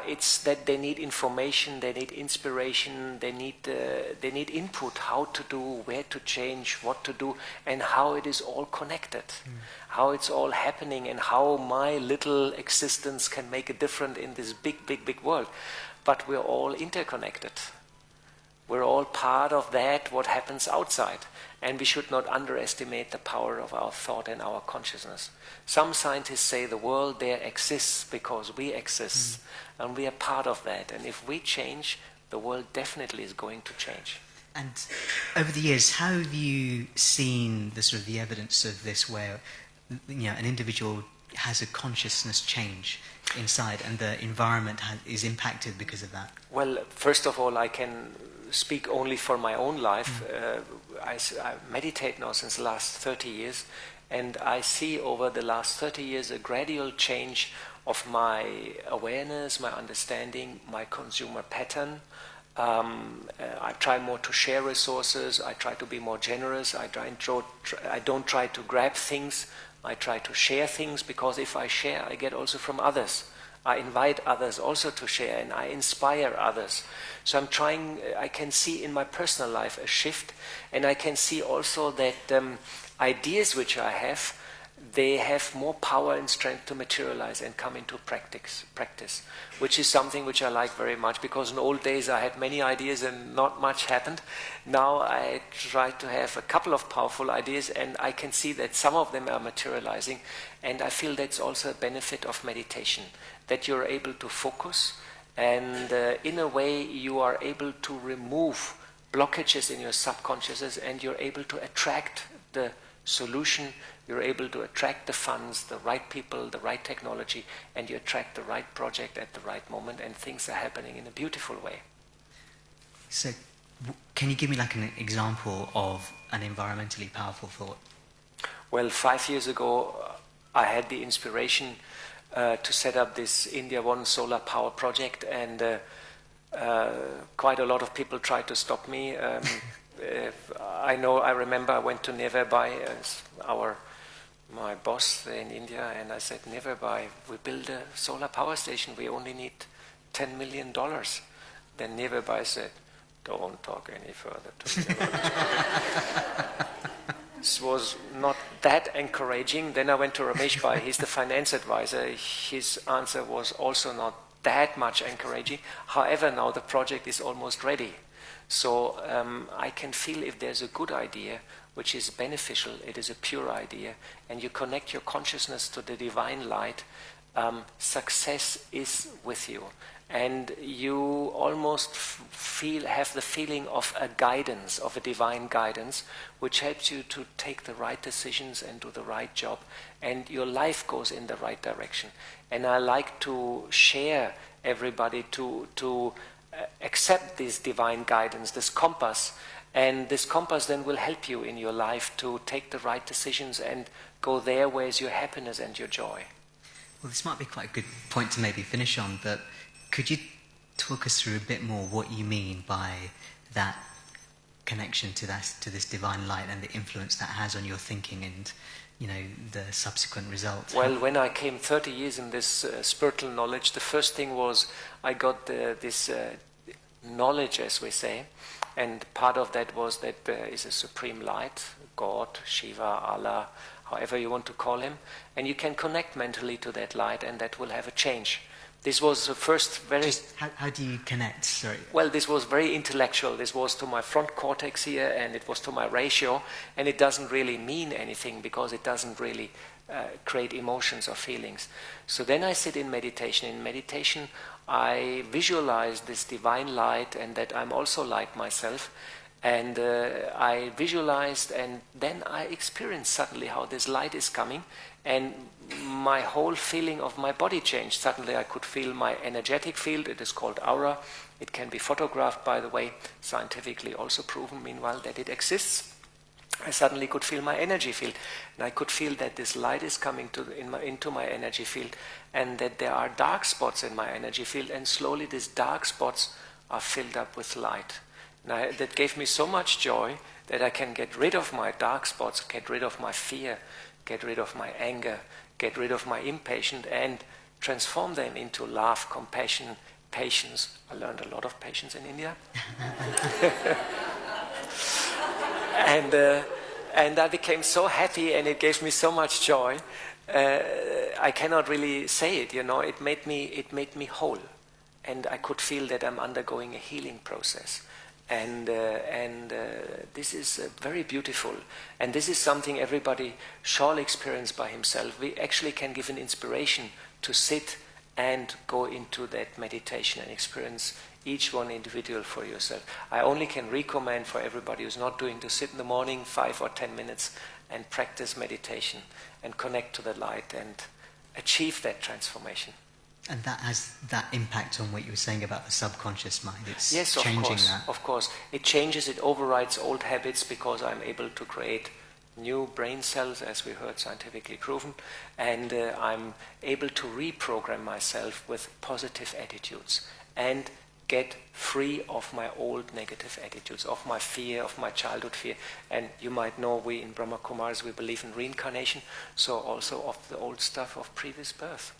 It's that they need information, they need inspiration, they need input, how to do, where to change, what to do, and how it is all connected, how it's all happening, and how my little existence can make a difference in this big, big, big world. But we're all interconnected. We're all part of that, what happens outside. And we should not underestimate the power of our thought and our consciousness. Some scientists say the world there exists because we exist, and we are part of that. And if we change, the world definitely is going to change. And over the years, how have you seen the sort of the evidence of this, where an individual has a consciousness change inside, and the environment is impacted because of that? Well, first of all, I can speak only for my own life. I meditate now since the last 30 years, and I see over the last 30 years a gradual change of my awareness, my understanding, my consumer pattern. I try more to share resources. I try to be more generous. I don't try to grab things. I try to share things, because if I share, I get also from others. I invite others also to share, and I inspire others. So I can see in my personal life a shift, and I can see also that ideas which I have, they have more power and strength to materialize and come into practice, which is something which I like very much, because in old days I had many ideas and not much happened. Now I try to have a couple of powerful ideas, and I can see that some of them are materializing, and I feel that's also a benefit of meditation, that you're able to focus, and in a way you are able to remove blockages in your subconsciousness, and you're able to attract the solution, you're able to attract the funds, the right people, the right technology, and you attract the right project at the right moment, and things are happening in a beautiful way. So can you give me like an example of an environmentally powerful thought? Well, 5 years ago I had the inspiration to set up this India One solar power project, and quite a lot of people tried to stop me. I remember I went to Nearby, my boss there in India, and I said, Nearby, we build a solar power station, we only need $10 million. Then Nearby said, don't talk any further to me about this. This was not that encouraging. Then I went to Ramesh Bhai, he's the finance advisor. His answer was also not that much encouraging. However, now the project is almost ready. So I can feel if there's a good idea which is beneficial, it is a pure idea, and you connect your consciousness to the divine light, success is with you. And you almost have the feeling of a guidance, of a divine guidance, which helps you to take the right decisions and do the right job, and your life goes in the right direction. And I like to share everybody to accept this divine guidance, this compass, and this compass then will help you in your life to take the right decisions and go there where is your happiness and your joy. Well, this might be quite a good point to maybe finish on, but could you talk us through a bit more what you mean by that connection to this divine light and the influence that has on your thinking and, the subsequent results? Well, when I came 30 years in this spiritual knowledge, the first thing was I got this knowledge, as we say, and part of that was that there is a supreme light, God, Shiva, Allah, however you want to call him, and you can connect mentally to that light, and that will have a change. This was the first very... How do you connect? Sorry. Well, this was very intellectual. This was to my front cortex here, and it was to my ratio, and it doesn't really mean anything because it doesn't really create emotions or feelings. So then I sit in meditation. In meditation, I visualize this divine light and that I'm also light myself. And I visualized, and then I experienced suddenly how this light is coming, and my whole feeling of my body changed. Suddenly I could feel my energetic field. It is called aura. It can be photographed, by the way, scientifically also proven, meanwhile, that it exists. I suddenly could feel my energy field, and I could feel that this light is coming into my energy field, and that there are dark spots in my energy field, and slowly these dark spots are filled up with light. Now, that gave me so much joy that I can get rid of my dark spots, get rid of my fear, get rid of my anger, get rid of my impatience, and transform them into love, compassion, patience. I learned a lot of patience in India. And I became so happy, and it gave me so much joy. I cannot really say it, you know. It made me whole, and I could feel that I'm undergoing a healing process. And this is very beautiful, and this is something everybody shall experience by himself. We actually can give an inspiration to sit and go into that meditation and experience each one individual for yourself. I only can recommend for everybody who's not doing to sit in the morning 5 or 10 minutes and practice meditation and connect to the light and achieve that transformation. And that has that impact on what you were saying about the subconscious mind. It's yes, changing that. Of course. It changes, it overrides old habits because I'm able to create new brain cells, as we heard, scientifically proven, and I'm able to reprogram myself with positive attitudes and get free of my old negative attitudes, of my fear, of my childhood fear. And you might know we in Brahma Kumaris, we believe in reincarnation, so also of the old stuff of previous birth,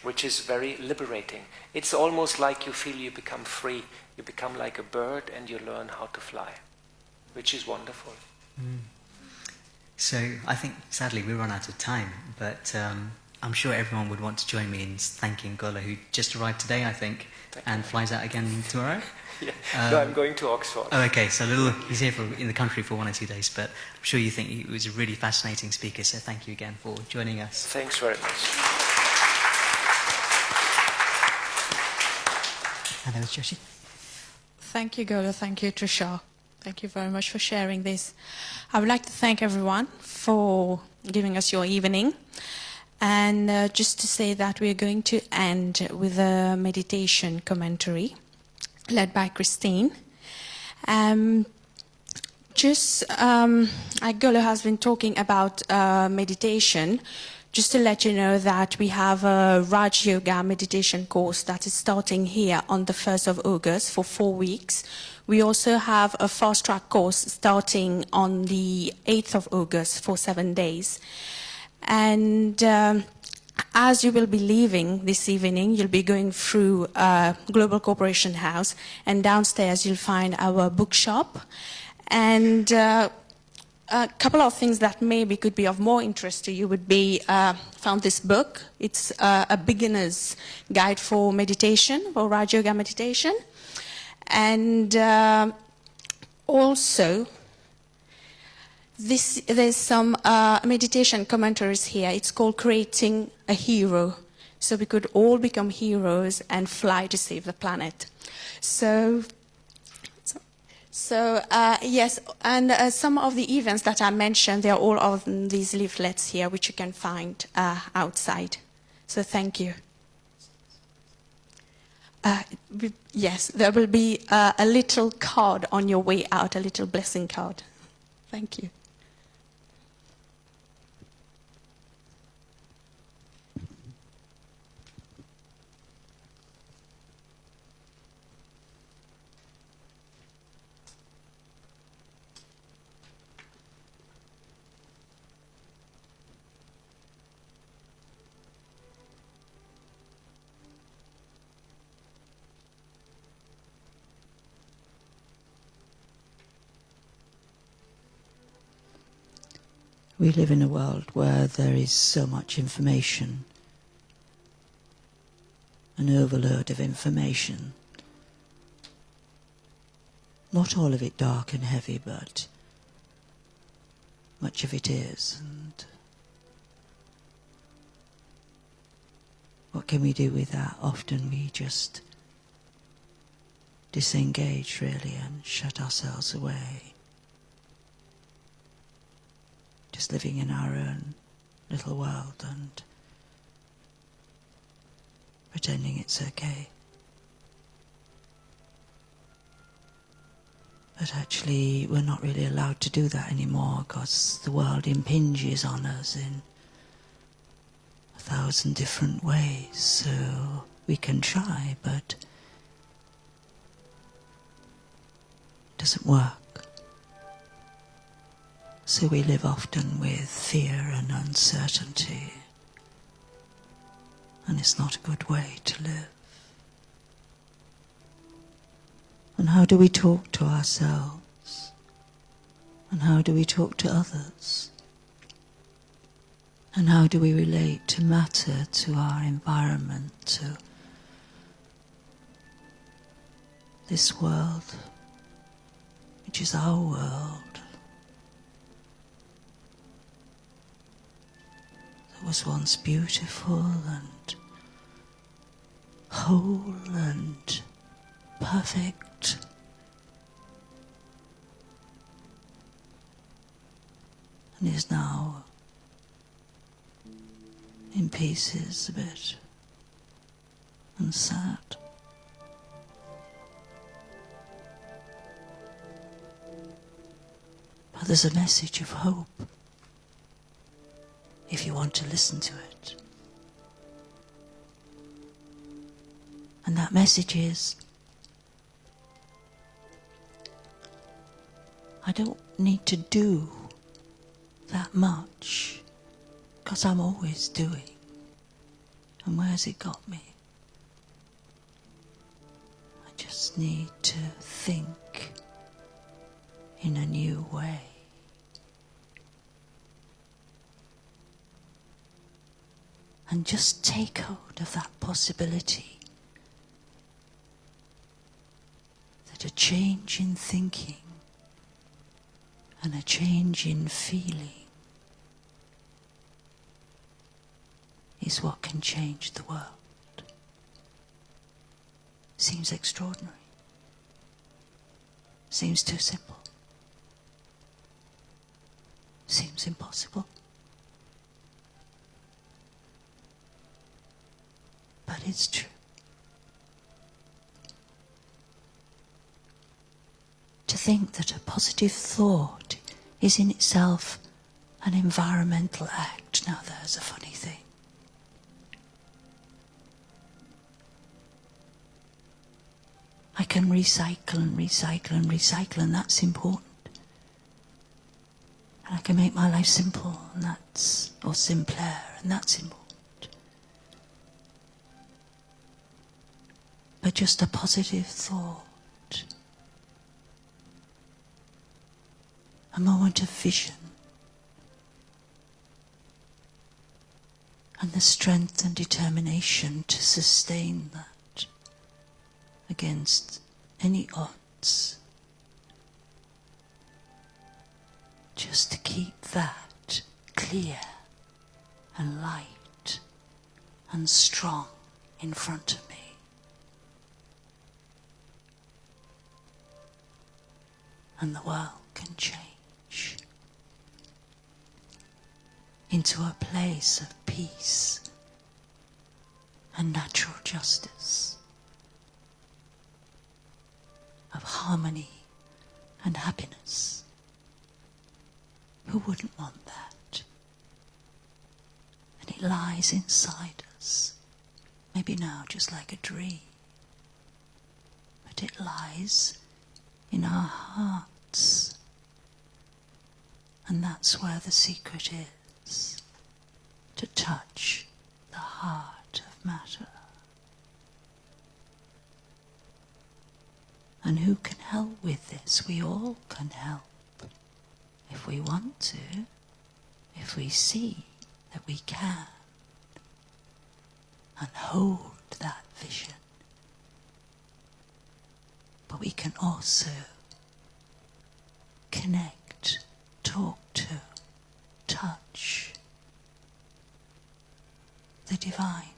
which is very liberating. It's almost like you feel you become free. You become like a bird and you learn how to fly, which is wonderful. Mm. So I think, sadly, we run out of time, but I'm sure everyone would want to join me in thanking Golo, who just arrived today, I think, and flies out again tomorrow. Yeah. No, I'm going to Oxford. Oh, okay, so he's here in the country for 1 or 2 days, but I'm sure you think he was a really fascinating speaker, so thank you again for joining us. Thanks very much. And there was Joshi. Thank you, Golo. Thank you, Trisha. Thank you very much for sharing this. I would like to thank everyone for giving us your evening. And just to say that we're going to end with a meditation commentary led by Christine. Like Golo has been talking about meditation. Just to let you know that we have a Raj Yoga meditation course that is starting here on the 1st of August for 4 weeks. We also have a fast-track course starting on the 8th of August for 7 days. And as you will be leaving this evening, you'll be going through Global Corporation House, and downstairs you'll find our bookshop. And a couple of things that maybe could be of more interest to you would be, found this book. It's a beginner's guide for meditation, for Raj Yoga meditation. And also, there's some meditation commentaries here. It's called Creating a Hero. So we could all become heroes and fly to save the planet. Yes, and some of the events that I mentioned, they're all on these leaflets here, which you can find outside. So thank you. Yes, there will be a little card on your way out, a little blessing card. Thank you. We live in a world where there is so much information, an overload of information. Not all of it dark and heavy, but much of it is. And what can we do with that? Often we just disengage, really, and shut ourselves away. Just living in our own little world and pretending it's okay. But actually, we're not really allowed to do that anymore because the world impinges on us in 1,000 different ways. So we can try, but it doesn't work. So we live often with fear and uncertainty. And it's not a good way to live. And how do we talk to ourselves? And how do we talk to others? And how do we relate to matter, to our environment, to this world, which is our world, that was once beautiful and whole and perfect, and is now in pieces a bit and sad. But there's a message of hope if you want to listen to it. And that message is, I don't need to do that much, because I'm always doing. And where's it got me? I just need to think in a new way. And just take hold of that possibility that a change in thinking and a change in feeling is what can change the world. Seems extraordinary. Seems too simple. Seems impossible. But it's true. To think that a positive thought is in itself an environmental act. Now there's a funny thing. I can recycle and recycle and recycle, and that's important. And I can make my life simple, and that's, or simpler, and that's important. But just a positive thought, a moment of vision, and the strength and determination to sustain that against any odds, just to keep that clear and light and strong in front of me. And the world can change into a place of peace and natural justice, of harmony and happiness. Who wouldn't want that? And it lies inside us, maybe now just like a dream, but it lies in our hearts, and that's where the secret is, to touch the heart of matter. And who can help with this? We all can help. If we want to, if we see that we can, and hold that vision. But we can also connect, talk to, touch the divine,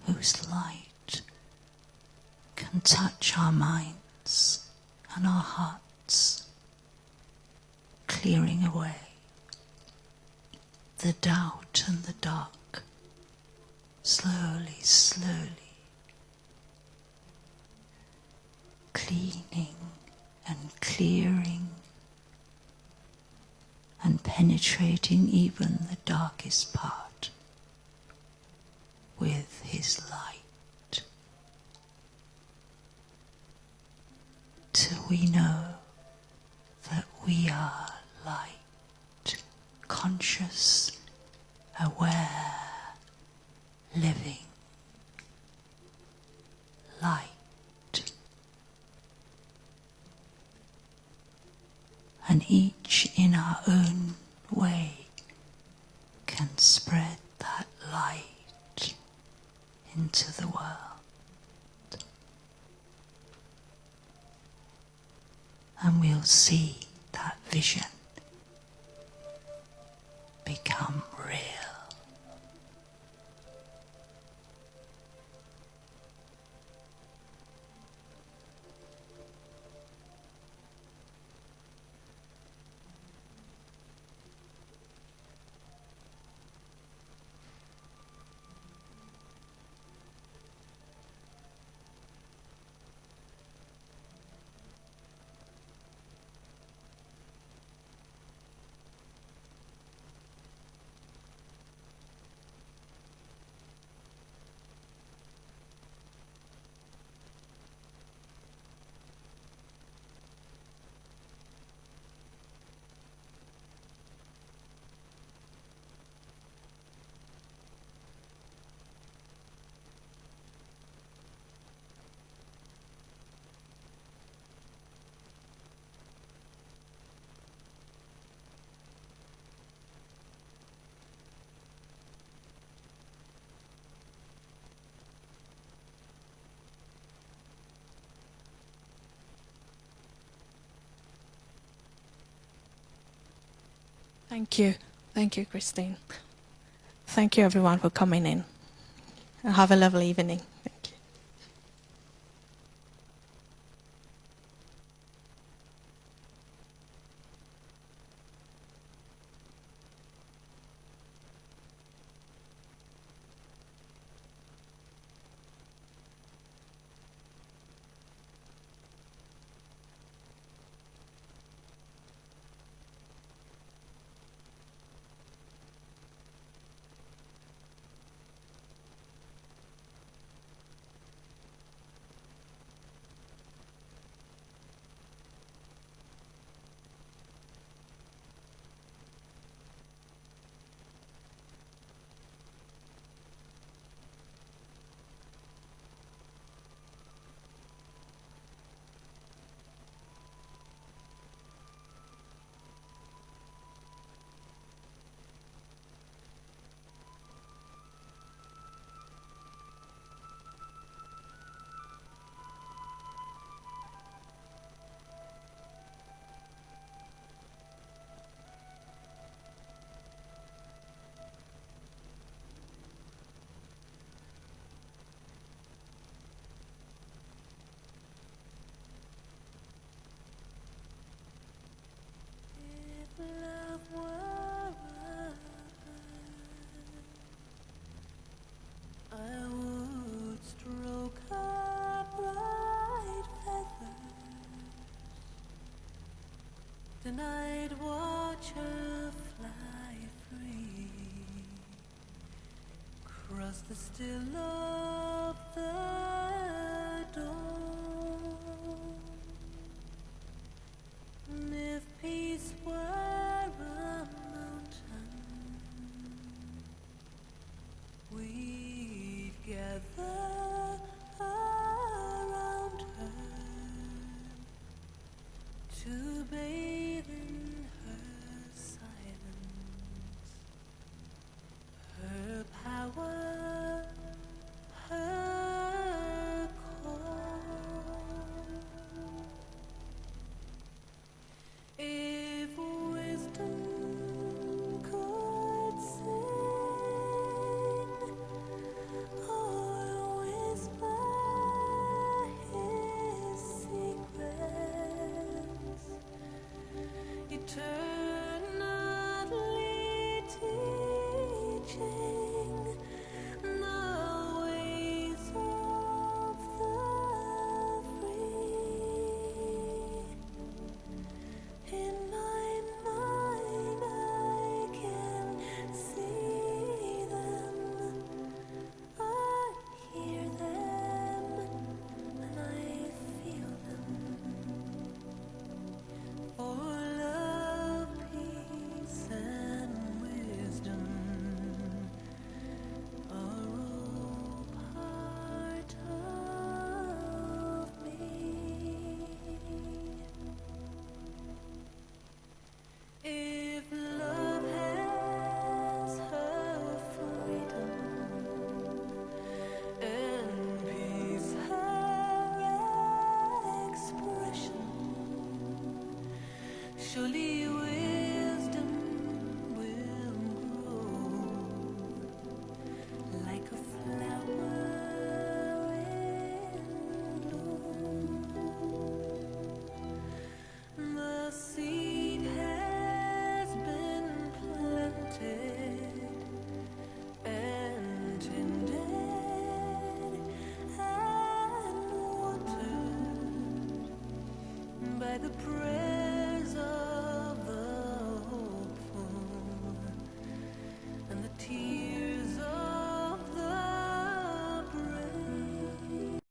whose light can touch our minds and our hearts, clearing away the doubt and the dark, slowly, slowly, cleaning and clearing and penetrating even the darkest part with his light, till we know that we are light, conscious conscious, aware, living light. And each in our own way can spread that light into the world. And we'll see that vision become real. Thank you. Thank you, Christine. Thank you, everyone, for coming in. And have a lovely evening. Thank you. The night watcher fly free, cross the still of the dawn. And if peace were a mountain, we'd gather around her to bathe in her silence, her power, her call. If wisdom could sing, by the praise